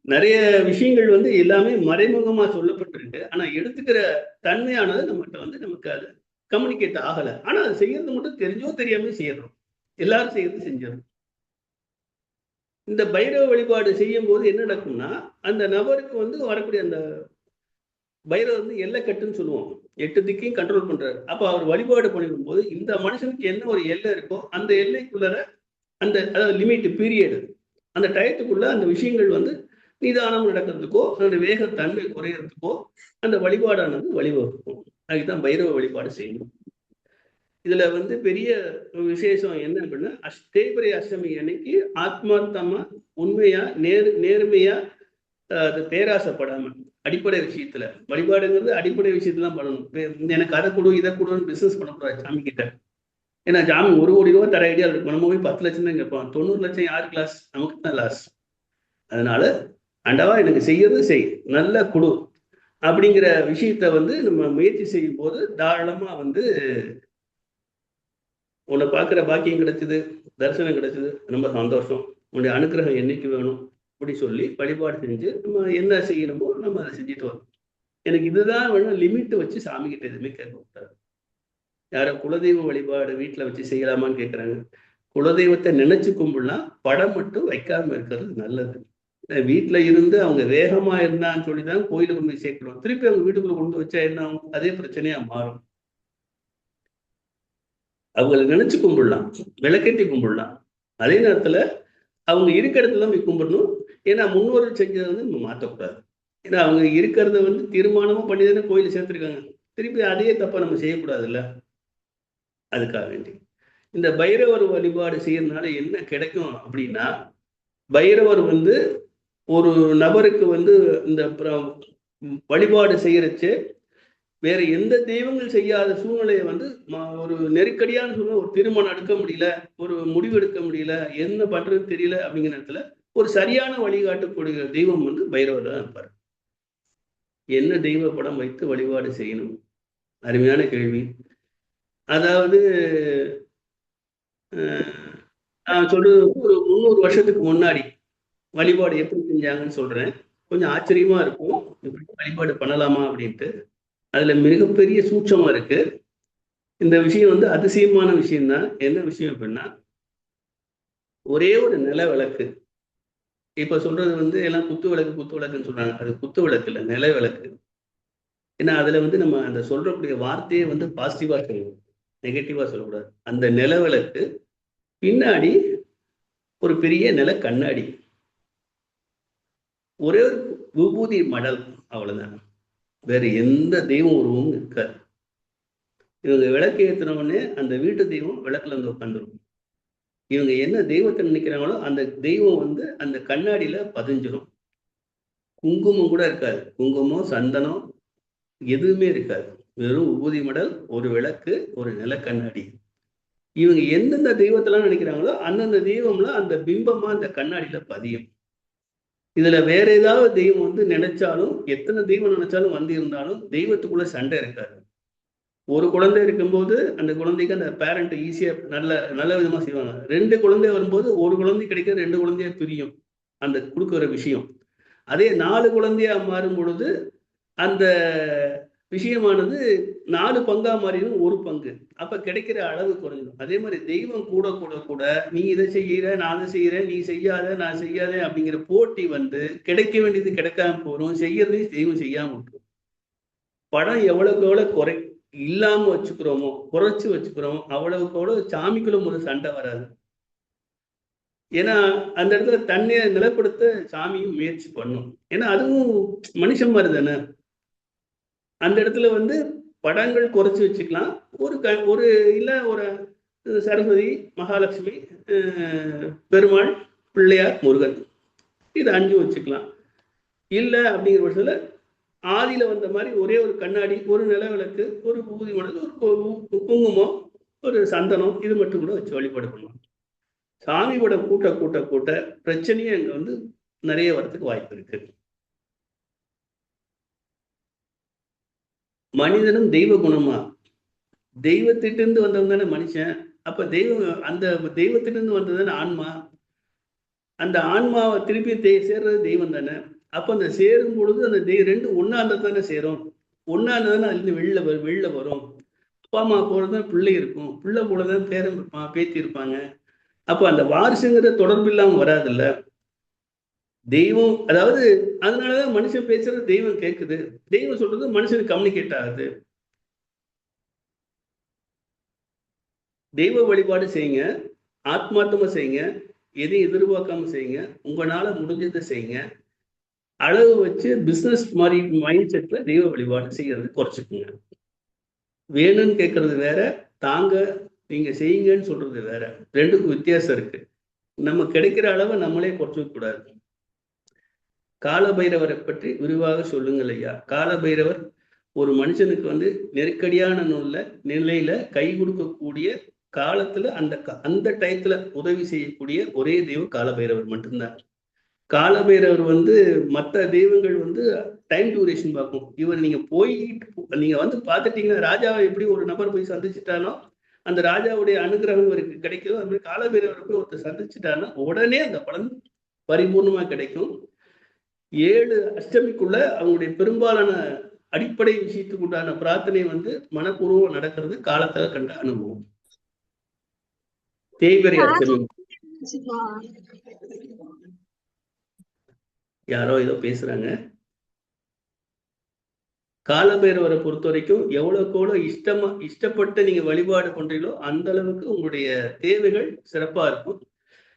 நிறைய விஷயங்கள் வந்து எல்லாமே மறைமுகமா சொல்லப்பட்டிருக்கு. ஆனா எடுத்துக்கிற தன்மையானது நம்மகிட்ட வந்து நமக்கு அது கம்யூனிகேட் ஆகல. ஆனா அது செய்யறது மட்டும் தெரிஞ்சோ தெரியாம செய்யறோம். எல்லாரும் செய்யறது செஞ்சிடறோம். இந்த பைரவ வழிபாடு செய்யும் போது என்ன நடக்கும்னா, அந்த நபருக்கு வந்து வரக்கூடிய அந்த பைரவர் வந்து எல்லைக்கட்டுன்னு சொல்லுவோம். 8 திக்கையும் கண்ட்ரோல் பண்றாரு. அப்ப அவர் வழிபாடு பண்ணிடும் போது இந்த மனுஷனுக்கு என்ன ஒரு எல்லை இருக்கோ அந்த எல்லைக்குள்ள அந்த அதாவது லிமிட் பீரியட், அந்த டயத்துக்குள்ள அந்த விஷயங்கள் வந்து நிதானம் நடக்கிறதுக்கோ அதனுடைய வேக தன்மை குறையறதுக்கோ அந்த வழிபாடானது வழிவகுக்கும். அதுக்குதான் பைரவ வழிபாடு செய்யணும். இதுல வந்து பெரிய விசேஷம் என்ன அப்படின்னா, தேய்பிறை அஷ்டமி அன்னைக்கு ஆத்மார்த்தமா உண்மையா நேர்மையா அது பேராசைப்படாம அடிப்படை விஷயத்துல வழிபாடுங்கிறது அடிப்படை விஷயத்துல பண்ணணும். எனக்கு அதை கொடு இதை கொடுன்னு பிசினஸ் பண்ணக்கூடாது சாமி கிட்ட. ஏன்னா ஜாமி 1 கோடி ரூபா தர ஐடியா இருக்கும், நம்ம போய் 10 லட்சம் தான் கேட்போம். 90 லட்சம் யாருக்கு லாஸ்? நமக்கு தான் லாஸ். அதனால ஆண்டவா எனக்கு செய்யறது செய், நல்ல குடு அப்படிங்கிற விஷயத்த வந்து நம்ம முயற்சி செய்யும் போது தாராளமா வந்து உன்னை பார்க்குற பாக்கியம் கிடைச்சது, தரிசனம் கிடைச்சது, ரொம்ப சந்தோஷம், உன்னுடைய அனுகிரகம் என்னைக்கு வேணும் அப்படி சொல்லி வழிபாடு செஞ்சு நம்ம என்ன செய்யணுமோ நம்ம அதை செஞ்சுட்டு வரோம். எனக்கு இதுதான் வேணும் லிமிட் வச்சு சாமி கிட்ட எதுவுமே கேட்க கூடாது. யாரோ குலதெய்வ வழிபாடு வீட்டில் வச்சு செய்யலாமான்னு கேட்குறாங்க. குலதெய்வத்தை நினைச்சு கும்பிடலாம், படம் மட்டும் வைக்காம இருக்கிறது நல்லது. வீட்டில் இருந்து அவங்க வேகமா இருந்தான்னு சொல்லிதான் கோயிலுக்கு கொண்டு சேர்க்கிறோம். திருப்பி அவங்க வீட்டுக்குள்ள கொண்டு வச்சா என்ன ஆகும்? அதே பிரச்சனையா மாறும். அவங்களை நினைச்சு கும்பிடலாம், விளக்கேற்றி கும்பிடலாம். அதே நேரத்துல அவங்க இருக்கிற இடத்துல போய் கும்பிடணும். ஏன்னா முன்னோர்கள் செஞ்சதை வந்து நம்ம மாற்றக்கூடாது. ஏன்னா அவங்க இருக்கிறத வந்து தீர்மானமும் பண்ணிதானே கோயில சேர்த்திருக்காங்க. திருப்பி அதே தப்ப நம்ம செய்யக்கூடாதுல்ல. அதுக்காக வேண்டி இந்த பைரவர் வழிபாடு செய்யறதுனால என்ன கிடைக்கும் அப்படின்னா, பைரவர் வந்து ஒரு நபருக்கு வந்து இந்த வழிபாடு செய்யறச்சு வேற எந்த தெய்வங்கள் செய்யாத சூழ்நிலையை வந்து ஒரு நெருக்கடியான சூழ்நிலை, ஒரு திருமணம் எடுக்க முடியல, ஒரு முடிவு எடுக்க முடியல, என்ன பண்றது தெரியல அப்படிங்கிற நேரத்துல ஒரு சரியான வழிகாட்டக்கூடிய தெய்வம் வந்து பைரவர் தான் இருப்பார். என்ன தெய்வ படம் வைத்து வழிபாடு செய்யணும்? அருமையான கேள்வி. அதாவது நான் சொல்றது ஒரு 300 வருஷத்துக்கு முன்னாடி வழிபாடு எப்படி செஞ்சாங்கன்னு சொல்றேன். கொஞ்சம் ஆச்சரியமா இருக்கும், இப்படி வழிபாடு பண்ணலாமா அப்படின்ட்டு. அதுல மிகப்பெரிய சூட்சமா இருக்கு. இந்த விஷயம் வந்து அதிசயமான விஷயம்தான். என்ன விஷயம் அப்படின்னா, ஒரே ஒரு நில விளக்கு. இப்ப சொல்றது வந்து எல்லாம் குத்து விளக்குன்னு சொல்றாங்க. அது குத்து விளக்கு இல்லை, நில விளக்கு. ஏன்னா அதுல வந்து நம்ம அந்த சொல்றக்கூடிய வார்த்தையை வந்து பாசிட்டிவா சொல்லணும், நெகட்டிவா சொல்லக்கூடாது. அந்த நில விளக்கு பின்னாடி ஒரு பெரிய நில கண்ணாடி, ஒரே ஒரு விபூதி மடல், அவ்வளவுதான். வேற எந்த தெய்வம் உருவமும் இருக்காது. இவங்க விளக்கு ஏற்றினவுடனே அந்த வீட்டு தெய்வம் விளக்குல இருந்து உட்காந்துரும். இவங்க என்ன தெய்வத்தை நினைக்கிறாங்களோ அந்த தெய்வம் வந்து அந்த கண்ணாடியில பதிஞ்சிடும். குங்குமம் கூட இருக்காது, குங்குமம் சந்தனம் எதுவுமே இருக்காது. வெறும் உபூதி மடல், ஒரு விளக்கு, ஒரு நில கண்ணாடி. இவங்க எந்தெந்த தெய்வத்தெல்லாம் நினைக்கிறாங்களோ அந்தந்த தெய்வம்லாம் அந்த பிம்பமா அந்த கண்ணாடியில பதியும். இதுல வேற ஏதாவது தெய்வம் வந்து நினைச்சாலும், எத்தனை தெய்வம் நினைச்சாலும் வந்து இருந்தாலும் தெய்வத்துக்குள்ள சண்டை இருக்காது. ஒரு குழந்தை இருக்கும்போது அந்த குழந்தைக்கு அந்த பேரண்ட் ஈஸியா நல்ல விதமா செய்வாங்க. 2 குழந்தை வரும்போது ஒரு குழந்தை கிடைக்க 2 குழந்தையா பிரியும் அந்த கொடுக்குற விஷயம். அதே 4 குழந்தையா மாறும் பொழுது அந்த விஷயமானது 4 பங்கா மாறிடும், 1 பங்கு. அப்ப கிடைக்கிற அளவு குறைஞ்சிடும். அதே மாதிரி தெய்வம் கூட கூட கூட நீ இதை செய்யற, நான் அதை செய்யறேன், நீ செய்யாத நான் செய்யாத அப்படிங்கிற போட்டி வந்து கிடைக்க வேண்டியது கிடைக்காம போறோம், செய்யறதையும் தெய்வம் செய்யாம விட்டுரும். படம் எவ்வளவுக்கு எவ்வளவு இல்லாம வச்சுக்கிறோமோ, குறைச்சு வச்சுக்கிறோமோ, அவ்வளவுக்கு அவ்வளவு சாமிக்குள்ள முதல் சண்டை வராது. ஏன்னா அந்த இடத்துல தண்ணியை நிலப்படுத்த சாமியும் முயற்சி பண்ணும். ஏன்னா அதுவும் மனுஷன் மாதிரி தானே. அந்த இடத்துல வந்து படங்கள் குறைச்சி வச்சுக்கலாம். ஒரு இல்ல ஒரு சரஸ்வதி, மகாலட்சுமி, பெருமாள், பிள்ளையார், முருகன், இது 5 வச்சுக்கலாம். இல்லை அப்படிங்கிற பட்சத்துல ஆதியில வந்த மாதிரி ஒரே ஒரு கண்ணாடி, ஒரு நில விளக்கு, ஒரு ஊதி மடல், ஒரு குங்குமம், ஒரு சந்தனம், இது மட்டும் கூட வச்சு வழிபாடு பண்ணலாம். சாமியோட கூட்ட பிரச்சனையே அங்க வந்து நிறைய வரத்துக்கு வாய்ப்பு இருக்கு. மனிதனும் தெய்வ குணமா, தெய்வத்திட்டிருந்து வந்தவங்க தானே மனுஷன். அப்ப தெய்வம் அந்த தெய்வத்திட்டிருந்து வந்ததுதானே ஆன்மா. அந்த ஆன்மாவை திருப்பி சேர்றது தெய்வம் தானே. அப்ப அந்த சேரும் பொழுது அந்த 2 ஒன்னா இருந்தா தானே சேரும். ஒன்னா இருந்தா தானே அதுல வெளில வரும். அப்பா அம்மா போலதான் பிள்ளை இருக்கும், பிள்ளை போலதான் பேரன் இருப்பான், பேத்தி இருப்பாங்க. அப்ப அந்த வாரிசுங்கிற தொடர்பு இல்லாம வராதுல்ல தெய்வம். அதாவது அதனாலதான் மனுஷன் பேசுறது தெய்வம் கேட்குது, தெய்வம் சொல்றது மனுஷனுக்கு கம்யூனிகேட் ஆகுது. தெய்வ வழிபாடு செய்யுங்க, ஆத்மார்த்தமா செய்யுங்க, எதையும் எதிர்பார்க்காம செய்யுங்க, உங்களால முடிஞ்சதை செய்யுங்க. அளவு வச்சு பிசினஸ் மாதிரி மைண்ட் செட்ல தெய்வ வழிபாடு செய்யறது குறைச்சிக்குங்க. வேணும்னு கேட்கறது வேற, தாங்க நீங்க செய்யுங்கன்னு சொல்றது வேற. ரெண்டுக்கும் வித்தியாசம் இருக்கு. நம்ம கிடைக்கிற அளவை நம்மளே குறைச்சிக்க கூடாது. காலபைரவரை பற்றி விரிவாக சொல்லுங்கள் ஐயா. காலபைரவர் ஒரு மனுஷனுக்கு நெருக்கடியான நிலையில கை கொடுக்கக்கூடிய காலத்துல அந்த டயத்துல உதவி செய்யக்கூடிய ஒரே தெய்வம் காலபைரவர் மட்டும்தான். காலபைரவர் மற்ற தெய்வங்கள் டைம் டியூரேஷன் பார்க்கும். இவர் நீங்க பார்த்துட்டீங்கன்னா, ராஜாவை எப்படி ஒரு நபர் போய் சந்திச்சுட்டானோ அந்த ராஜாவுடைய அனுகிரகம் இவருக்கு கிடைக்கும். அது மாதிரி காலபைரவரை போய் ஒருத்தர் சந்திச்சுட்டான்னா உடனே அந்த பலன் பரிபூர்ணமா கிடைக்கும். 7 அஷ்டமிக்குள்ள அவங்களுடைய பெரும்பாலான அடிப்படை விஷயத்துக்கு உண்டான பிரார்த்தனை மனப்பூர்வம் நடக்கிறது காலத்துல கண்ட அனுபவம். தேய்பிறை அஷ்டமி யாரோ ஏதோ பேசுறாங்க. காலபைரவரை பொறுத்த வரைக்கும் எவ்வளவுக்கு இஷ்டப்பட்டு நீங்க வழிபாடு பண்றீங்களோ அந்த அளவுக்கு உங்களுடைய தேவைகள் சிறப்பா இருக்கும்.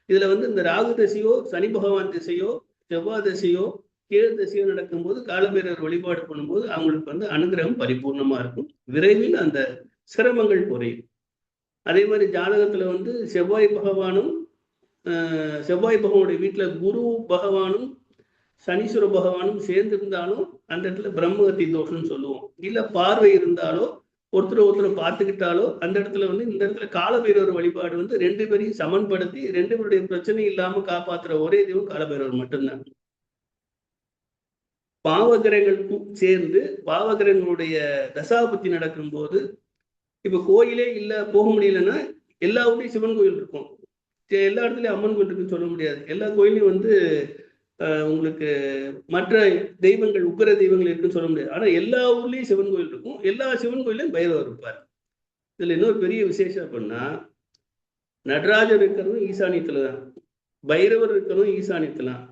இதுல இந்த ராகு திசையோ சனி பகவான் திசையோ செவ்வாய் திசையோ கேது திசையோ நடக்கும்போது காலபைரவர் வழிபாடு பண்ணும்போது அவங்களுக்கு அனுகிரகம் பரிபூர்ணமா இருக்கும். விரைவில் அந்த சிரமங்கள் குறையும். அதே மாதிரி ஜாதகத்துல செவ்வாய் பகவானுடைய வீட்டுல குரு பகவானும் சனீஸ்வர பகவானும் சேர்ந்திருந்தாலும் அந்த இடத்துல பிரம்மகத்தி தோஷம்னு சொல்லுவோம். இல்ல பார்வை இருந்தாலோ ஒருத்தர் பார்த்துக்கிட்டாலோ அந்த இடத்துல இந்த இடத்துல காலபைரவர் வழிபாடு 2 பேரையும் சமன்படுத்தி 2 பேருடைய பிரச்சனை இல்லாம காப்பாத்துற ஒரே தெய்வம் காலபைரவர் மட்டும்தான். பாவகிரகங்களுக்கும் சேர்ந்து பாவகிரகங்களுடைய தசாபுத்தி நடக்கும் போது இப்ப கோயிலே இல்ல போக முடியலன்னா எல்லா ஊர்லயும் சிவன் கோயில் இருக்கும், எல்லா இடத்துலயும் அம்மன் கோயில் இருக்குன்னு சொல்ல முடியாது. எல்லா கோயிலையும் உங்களுக்கு மற்ற தெய்வங்கள் உக்கிர தெய்வங்கள் இருக்குன்னு சொல்ல முடியாது. ஆனா எல்லா ஊர்லயும் சிவன் கோயில் இருக்கும், எல்லா சிவன் கோயிலையும் பைரவர் இருப்பார். இதுல இன்னொரு பெரிய விசேஷம் அப்படின்னா, நடராஜர் இருக்கிறதும் ஈசானியத்துலதான், பைரவர் இருக்கிறதும் ஈசானியத்துலாம்,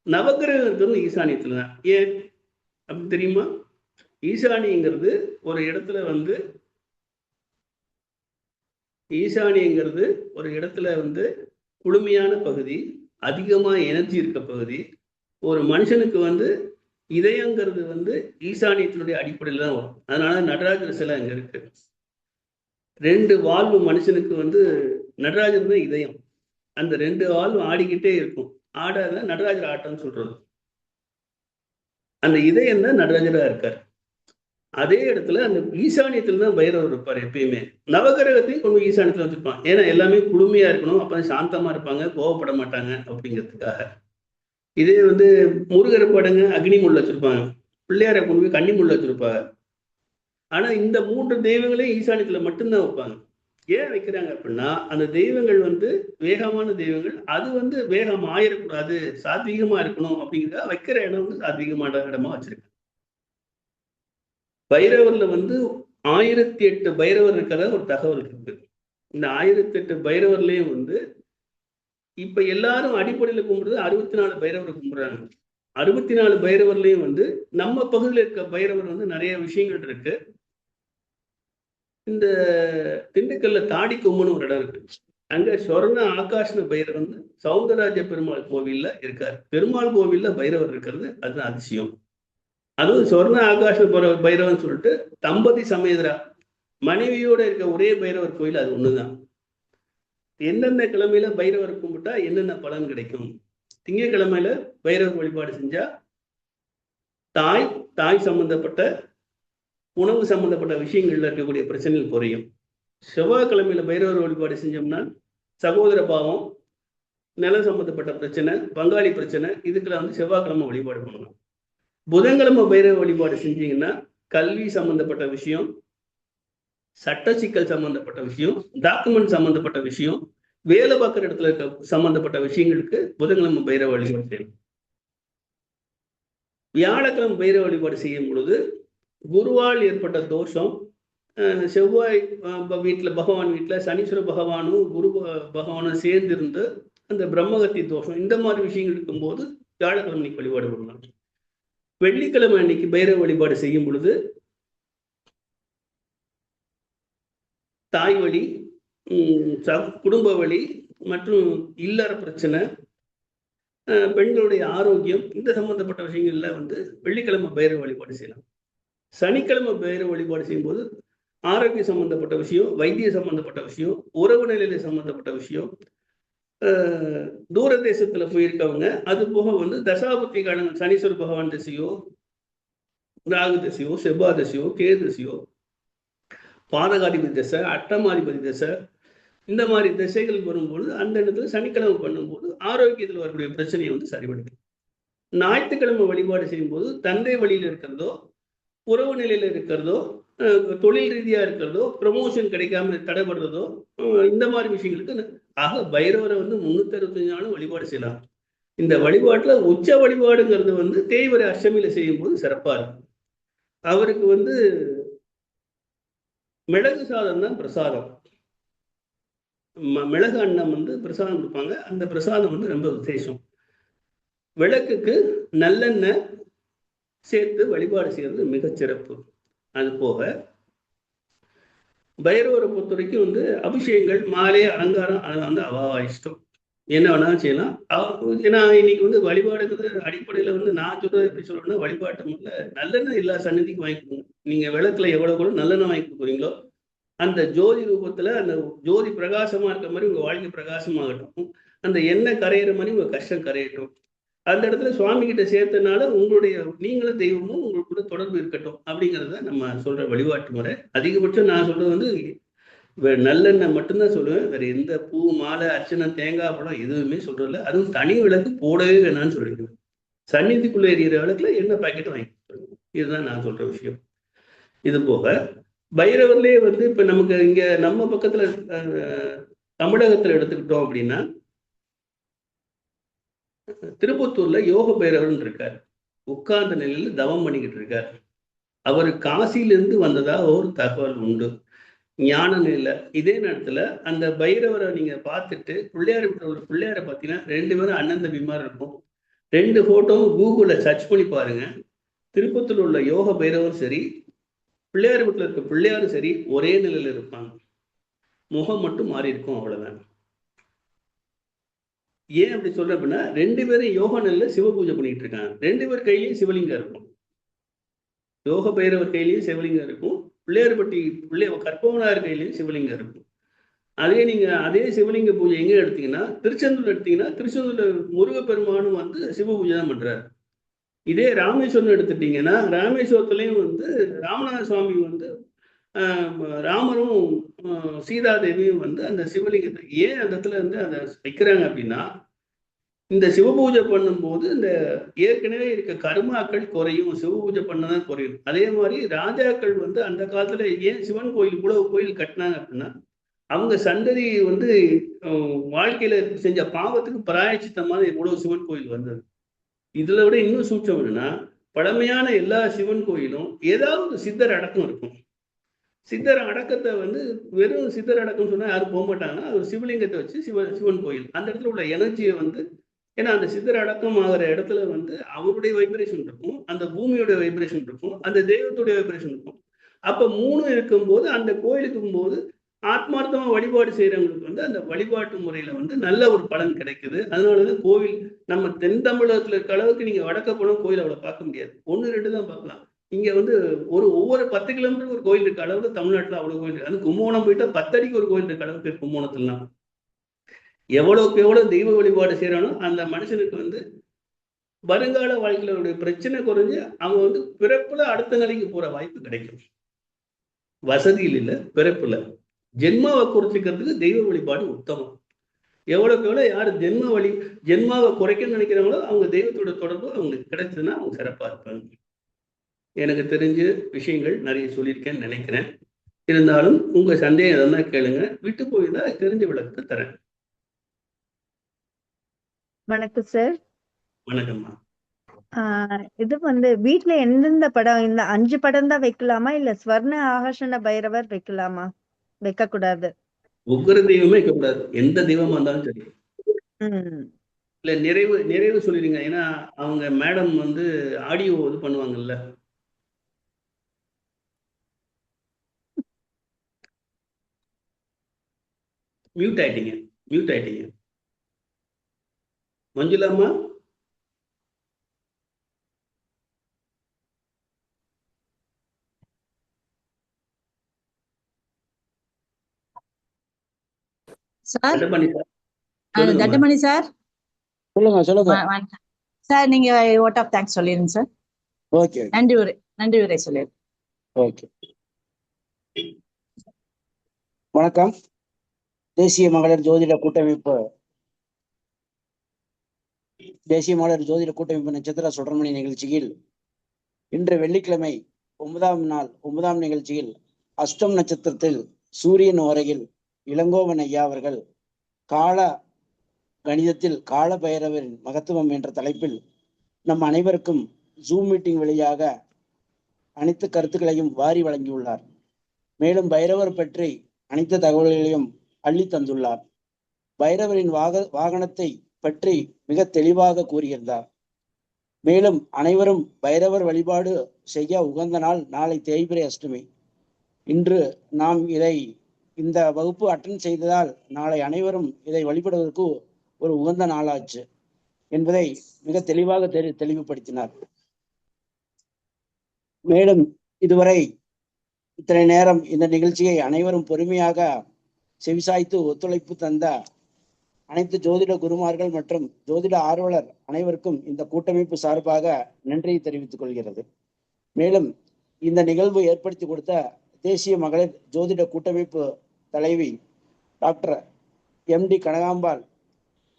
நவகிரகம் இருக்கிறதும் ஈசானியத்துலதான். ஏன் அப்படி தெரியுமா? ஈசானிங்கிறது ஒரு இடத்துல குளுமையான பகுதி, அதிகமா எனர்ஜி இருக்க பகுதி. ஒரு மனுஷனுக்கு இதயங்கிறது ஈசானியத்தினுடைய அடிப்படையில தான் வரும். அதனால நடராஜர் சிலை அங்க இருக்கு. 2 வால்வு மனுஷனுக்கு நடராஜர் தான் இதயம். அந்த 2 வால்வு ஆடிக்கிட்டே இருக்கும். ஆடாத நடராஜர் ஆட்டம்னு சொல்றது. அந்த இதயம் தான் நடராஜரா இருக்காரு. அதே இடத்துல அந்த ஈசானியத்துல தான் பைரவர் இருப்பார் எப்பயுமே. நவகிரகத்தையும் கொண்டு ஈசானியத்துல வச்சிருப்பான். ஏன்னா எல்லாமே குளுமையா இருக்கணும், அப்ப சாந்தமா இருப்பாங்க, கோவப்பட மாட்டாங்க அப்படிங்கிறதுக்காக. இதே முருகரை படங்க அக்னி முள் வச்சிருப்பாங்க, பிள்ளையாரை கொண்டு போய் கன்னி முள் வச்சிருப்பாங்க. ஆனா இந்த 3 தெய்வங்களையும் ஈசானியத்துல மட்டும்தான் வைப்பாங்க. ஏன் வைக்கிறாங்க அப்படின்னா, அந்த தெய்வங்கள் வேகமான தெய்வங்கள், அது வேகம் ஆயிடக்கூடாது, சாத்வீகமா இருக்கணும் அப்படிங்கிறத வைக்கிற இடம் சாத்வீகமான இடமா வச்சிருக்காங்க. பைரவர்ல 1008 பைரவர் இருக்கிறதா ஒரு தகவல் இருக்கு. இந்த 1008 பைரவர்லயும் இப்ப எல்லாரும் அடிப்படையில கும்பிடுறது 64 பைரவர் கும்பிடுறாங்க. 64 பைரவர்லயும் நம்ம பகுதியில் இருக்க பைரவர் நிறைய விஷயங்கள் இருக்கு. இந்த திண்டுக்கல்ல தாடி கொம்புன்னு ஒரு இடம் இருக்கு. அங்க சொர்ண ஆகாஷ்ண பைரவர் சௌந்தரராஜ பெருமாள் கோவில்ல இருக்காரு. பெருமாள் கோவில்ல பைரவர் இருக்கிறது அது அதிசயம். அதுவும் சொர்ண ஆகாஷ பைரவன் சொல்லிட்டு தம்பதி சமேதரா மனைவியோட இருக்க ஒரே பைரவர் கோயில் அது ஒண்ணுதான். எந்தெந்த கிழமையில பைரவர் கும்பிட்டா என்னென்ன பலன் கிடைக்கும்? திங்கட்கிழமையில பைரவர் வழிபாடு செஞ்சா தாய் சம்பந்தப்பட்ட உணவு சம்பந்தப்பட்ட விஷயங்கள்ல இருக்கக்கூடிய பிரச்சனைகள் குறையும். செவ்வாய்க்கிழமையில பைரவர் வழிபாடு செஞ்சோம்னா சகோதர பாவம், நிலம் சம்பந்தப்பட்ட பிரச்சனை, பங்காளி பிரச்சனை, இதுக்குள்ள செவ்வாய்க்கிழமை வழிபாடு பண்ணணும். புதன்கிழமை பைரவ வழிபாடு செஞ்சீங்கன்னா கல்வி சம்பந்தப்பட்ட விஷயம், சட்ட சிக்கல் சம்பந்தப்பட்ட விஷயம், டாக்குமெண்ட் சம்பந்தப்பட்ட விஷயம், வேலை பார்க்குற இடத்துல இருக்க சம்பந்தப்பட்ட விஷயங்களுக்கு புதன்கிழமை பைரவ வழிபாடு செய்யணும். வியாழக்கிழமை பைரவ வழிபாடு செய்யும் பொழுது குருவால் ஏற்பட்ட தோஷம், செவ்வாய் பகவான் வீட்டுல சனீஸ்வர பகவானும் குரு பகவானும் சேர்ந்திருந்து அந்த பிரம்மகத்தி தோஷம், இந்த மாதிரி விஷயங்கள் இருக்கும்போது வியாழக்கிழமைக்கு வழிபாடு பண்ணலாம். வெள்ளிக்கிழமை அன்னைக்கு பைரவ வழிபாடு செய்யும் பொழுது தாய் வழி, குடும்ப வழி மற்றும் இல்லற பிரச்சனை, பெண்களுடைய ஆரோக்கியம், இந்த சம்பந்தப்பட்ட விஷயங்கள்ல வெள்ளிக்கிழமை பைரவ வழிபாடு செய்யலாம். சனிக்கிழமை பைரவ வழிபாடு செய்யும்போது ஆரோக்கிய சம்பந்தப்பட்ட விஷயம், வைத்திய சம்பந்தப்பட்ட விஷயம், உறவு நிலையில சம்பந்தப்பட்ட விஷயம், தூர தேசத்துல போயிருக்கவங்க, அது போக வந்து தசாபுத்தி காலங்கள் சனீஸ்வர பகவான் திசையோ, ராகு திசையோ, செவ்வாய் திசையோ, கேது திசையோ, பாதகாதிபதி திசை, அட்டமாதிபதி திசை, இந்த மாதிரி திசைகள் வரும்போது அந்த இடத்துல சனிக்கிழமை பண்ணும்போது ஆரோக்கியத்தில் வரக்கூடிய பிரச்சனையை வந்து சரிபடுது. ஞாயிற்றுக்கிழமை வழிபாடு செய்யும் போது தந்தை வழியில் இருக்கிறதோ, உறவு நிலையில இருக்கிறதோ, தொழில் ரீதியா இருக்கிறதோ, ப்ரமோஷன் கிடைக்காம தடைபடுறதோ, இந்த மாதிரி விஷயங்களுக்கு ஆக பைரவரை வந்து 365 நாளும் வழிபாடு செய்யலாம். இந்த வழிபாட்டுல உச்ச வழிபாடுங்கிறது வந்து தேய்வரை அஷ்டமியில செய்யும் போது சிறப்பா இருக்கும். அவருக்கு வந்து மிளகு சாதம் தான் பிரசாதம். மிளகு அன்னம் வந்து பிரசாதம் கொடுப்பாங்க. அந்த பிரசாதம் வந்து ரொம்ப விசேஷம். விளக்குக்கு நல்லெண்ணெய் சேர்த்து வழிபாடு செய்யறது மிகச்சிறப்பு. அது போக பைரவரை பொறுத்த வரைக்கும் வந்து அபிஷேகங்கள், மாலை, அலங்காரம் அது வந்து அவாவா இஷ்டம். என்ன வேணாலும் செய்யலாம். ஏன்னா இன்னைக்கு வந்து வழிபாடுங்கிறது அடிப்படையில வந்து நான் சொல்றது எப்படி சொல்றேன்னா, வழிபாட்டு முறையில நல்லெண்ணெய் எல்லா சன்னதிக்கும் வாங்கி கொடுங்க. நீங்க விளக்குல எவ்வளவு கூட நல்லெண்ணெய் வாங்கி கொடுக்குறீங்களோ அந்த ஜோதி ரூபத்துல அந்த ஜோதி பிரகாசமா இருக்க மாதிரி உங்க வாழ்க்கை பிரகாசமாகட்டும். அந்த எண்ணெய் கரையிற மாதிரி உங்க கஷ்டம் கரையட்டும். அந்த இடத்துல சுவாமி கிட்ட சேர்த்தனால உங்களுடைய நீங்களும் தெய்வமும் உங்களுக்குள்ள தொடர்பு இருக்கட்டும் அப்படிங்கிறத நம்ம சொல்ற வழிபாட்டு முறை. அதிகபட்சம் நான் சொல்றது வந்து நல்லெண்ணெய் மட்டும்தான் சொல்லுவேன். வேற எந்த பூ, மாலை, அர்ச்சனை, தேங்காய் பழம் எதுவுமே சொல்றதில்ல. அதுவும் தனி விளக்கு போடவே வேணாம்னு சொல்லிடுவேன். சந்நிதிக்குள்ள எரியிற விளக்குல எண்ணெய் பாக்கெட் வாங்கி இதுதான் நான் சொல்ற விஷயம். இது போக பைரவர்லயே வந்து இப்ப நமக்கு இங்க நம்ம பக்கத்துல தமிழகத்துல எடுத்துக்கிட்டோம் அப்படின்னா திருப்பத்தூர்ல யோக பைரவர்னு இருக்கார். உட்கார்ந்த நிலையில தவம் பண்ணிக்கிட்டு இருக்கார். அவர் காசியிலிருந்து வந்ததா ஒரு தகவல் உண்டு. ஞான நிலை. இதே நேரத்துல அந்த பைரவரை நீங்க பார்த்துட்டு பிள்ளையார் வீட்டுல ஒரு பிள்ளையாரை பார்த்தீங்கன்னா 2 பேரும் அண்ணன் தம்பி மாதிரி இருக்கும். 2 போட்டோவும் கூகுள்ல சர்ச் பண்ணி பாருங்க. திருப்பத்தூர் உள்ள யோக பைரவரும் சரி, பிள்ளையார் வீட்டுல இருக்க பிள்ளையாரும் சரி ஒரே நிலையில இருப்பாங்க. முகம் மட்டும் மாறி இருக்கும், அவ்வளவுதான். ஏன் அப்படி சொல்ற அப்படின்னா 2 பேரும் யோக நிலையில சிவ பூஜை பண்ணிட்டு இருக்காங்க. 2 பேர் கையிலையும் சிவலிங்கம் இருக்கும். யோக பைரவர் கையிலையும் சிவலிங்கம் இருக்கும். பிள்ளையார்பட்டி கற்பவனார் கையிலையும் சிவலிங்கம் இருக்கும். அதே சிவலிங்க பூஜை எங்க எடுத்தீங்கன்னா திருச்செந்தூர் எடுத்தீங்கன்னா திருச்செந்தூர்ல முருகப்பெருமானும் வந்து சிவ பூஜை தான் பண்றாரு. இதே ராமேஸ்வரம் எடுத்துட்டீங்கன்னா ராமேஸ்வரத்துலயும் வந்து ராமநாத சுவாமி வந்து ராமரும் சீதாதேவியும் வந்து அந்த சிவலிங்கத்தை ஏன் அந்த இடத்துல வந்து அதை வைக்கிறாங்க அப்படின்னா, இந்த சிவபூஜை பண்ணும்போது இந்த ஏற்கனவே இருக்க கர்மாக்கள் குறையும். சிவபூஜை பண்ணதான் குறையும். அதே மாதிரி ராஜாக்கள் வந்து அந்த காலத்துல ஏன் சிவன் கோயில் இவ்வளவு கோயில் கட்டினாங்க அப்படின்னா, அவங்க சந்ததி வந்து வாழ்க்கையில செஞ்ச பாவத்துக்கு பிராயச்சித்தமான இவ்வளவு சிவன் கோயில் வந்தது. இதுல விட இன்னும் சூட்சம் என்னன்னா, பழமையான எல்லா சிவன் கோயிலும் ஏதாவது சித்தர் அடக்கம் இருக்கும். சித்தர் அடக்கத்தை வந்து வெறும் சித்தர் அடக்கம் சொன்னா யாரும் போக மாட்டாங்கன்னா, ஒரு சிவலிங்கத்தை வச்சு சிவன் கோயில் அந்த இடத்துல உள்ள எனர்ஜியை வந்து, ஏன்னா அந்த சித்தர் அடக்கம் ஆகிற இடத்துல வந்து அவருடைய வைப்ரேஷன் இருக்கும், அந்த பூமியோட வைப்ரேஷன் இருக்கும், அந்த தெய்வத்துடைய வைப்ரேஷன் இருக்கும். அப்ப 3 இருக்கும்போது அந்த கோயிலுக்கும் போது ஆத்மார்த்தமா வழிபாடு செய்யறவங்களுக்கு வந்து அந்த வழிபாட்டு முறையில வந்து நல்ல ஒரு பலன் கிடைக்குது. அதனாலதான் கோவில் நம்ம தென் தமிழகத்துல இருக்க அளவுக்கு நீங்க வடக்க போன கோயில் அவ்வளவு பார்க்க முடியாது. 1, 2 தான் பார்க்கலாம். இங்க வந்து ஒவ்வொரு 10 கிலோமீட்டருக்கு ஒரு கோயில் இருக்க அளவுக்கு தமிழ்நாட்டுல அவ்வளவு கோயில் இருக்கு. அது கும்போணம் போயிட்டா 10 அடிக்கு ஒரு கோயில் இருக்க அளவுக்கு கும்போணத்துலாம். எவ்வளவுக்கு எவ்வளவு தெய்வ வழிபாடு செய்யறானோ அந்த மனுஷனுக்கு வந்து வருங்கால வாழ்க்கையில பிரச்சனை குறைஞ்சு அவங்க வந்து பிறப்புல அடுத்த நிலைக்கு போற வாய்ப்பு கிடைக்கும். வசதியில் இல்ல, பிறப்புல ஜென்மாவை குறைச்சிக்கிறதுக்கு தெய்வ வழிபாடு உத்தமம். எவ்வளவுக்கு எவ்வளவு யாரு ஜென்மாவை குறைக்கணும்னு நினைக்கிறாங்களோ அவங்க தெய்வத்தோட தொடர்பு அவங்களுக்கு கிடைச்சதுன்னா அவங்க சிறப்பா இருப்பாங்க. எனக்கு தெரிஞ்ச விஷயங்கள் நிறைய சொல்லியிருக்கேன்னு நினைக்கிறேன். இருந்தாலும் உங்க சந்தேகம் எதனா கேளுங்க. விட்டு போயிருந்தா தெரிஞ்ச விளக்கத்தை தரேன். வணக்கம் சார். வணக்கம்மா. இது வந்து வீட்டுல எந்தெந்த படம், இந்த 5 படம் தான் வைக்கலாமா இல்ல ஸ்வர்ண ஆகர்ஷண பைரவர் வைக்கலாமா? வைக்க கூடாது. உக்ர தெய்வமே வைக்கக்கூடாது. எந்த தெய்வமா இருந்தாலும் சரி. இல்ல நிறைவு சொல்லிடுங்க. ஏன்னா அவங்க மேடம் வந்து ஆடியோ இது பண்ணுவாங்கல்ல. மியூட் ஆயிட்டீங்க மஞ்சுளாமா. சார் தண்டபாணி சார் சொல்லுங்கம்மா. தண்டமணி சார் சொல்லுங்க. வணக்கம் சார். நீங்க ஓட் ஆஃப் தேங்க்ஸ் சொல்லிருங்க சார். ஓகே நன்றி உரை சொல்லிருங்க. ஓகே. வணக்கம். தேசிய மகளிர் ஜோதிட கூட்டமைப்பு நட்சத்திர சுடர்மணி நிகழ்ச்சியில் இன்று வெள்ளிக்கிழமை 9ஆம் நிகழ்ச்சியில் அஷ்டம் நட்சத்திரத்தில் சூரியன் ஓரையில் இளங்கோவன் ஐயா அவர்கள் கால கணிதத்தில் கால பைரவரின் மகத்துவம் என்ற தலைப்பில் நம் அனைவருக்கும் ஜூம் மீட்டிங் வழியாக அனைத்து கருத்துக்களையும் வாரி வழங்கியுள்ளார். மேலும் பைரவர் பற்றி அனைத்து தகவல்களையும் அள்ளி தந்துள்ளார். பைரவரின் வாகனத்தை பற்றி மிக தெளிவாக கூறியிருந்தார். மேலும் அனைவரும் பைரவர் வழிபாடு செய்ய உகந்த நாள் நாளை தேய்பிறை அஷ்டமி. இன்று நாம் இந்த வகுப்பு அட்டன் செய்ததால் நாளை அனைவரும் இதை வழிபடுவதற்கு ஒரு உகந்த நாளாச்சு என்பதை மிக தெளிவாக தெளிவுபடுத்தினார். மேலும் இதுவரை இத்தனை நேரம் இந்த நிகழ்ச்சியை அனைவரும் பொறுமையாக செவிசாய்த்து ஒத்துழைப்பு தந்த அனைத்து ஜோதிட குருமார்கள் மற்றும் ஜோதிட ஆர்வலர் அனைவருக்கும் இந்த கூட்டமைப்பு சார்பாக நன்றியை தெரிவித்துக் கொள்கிறது. மேலும் இந்த நிகழ்வு ஏற்படுத்தி கொடுத்த தேசிய மகளிர் ஜோதிட கூட்டமைப்பு தலைவி டாக்டர் MD கனகாம்பாள்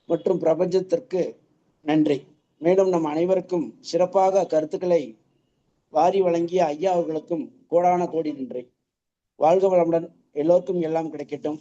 மற்றும் பிரபஞ்சத்திற்கு நன்றி. மேலும் நம் அனைவருக்கும் சிறப்பாக கருத்துக்களை வாரி வழங்கிய ஐயா அவர்களுக்கும் கோடான கோடி நன்றி. வாழ்க வளமுடன். எல்லோருக்கும் எல்லாம் கிடைக்கட்டும்.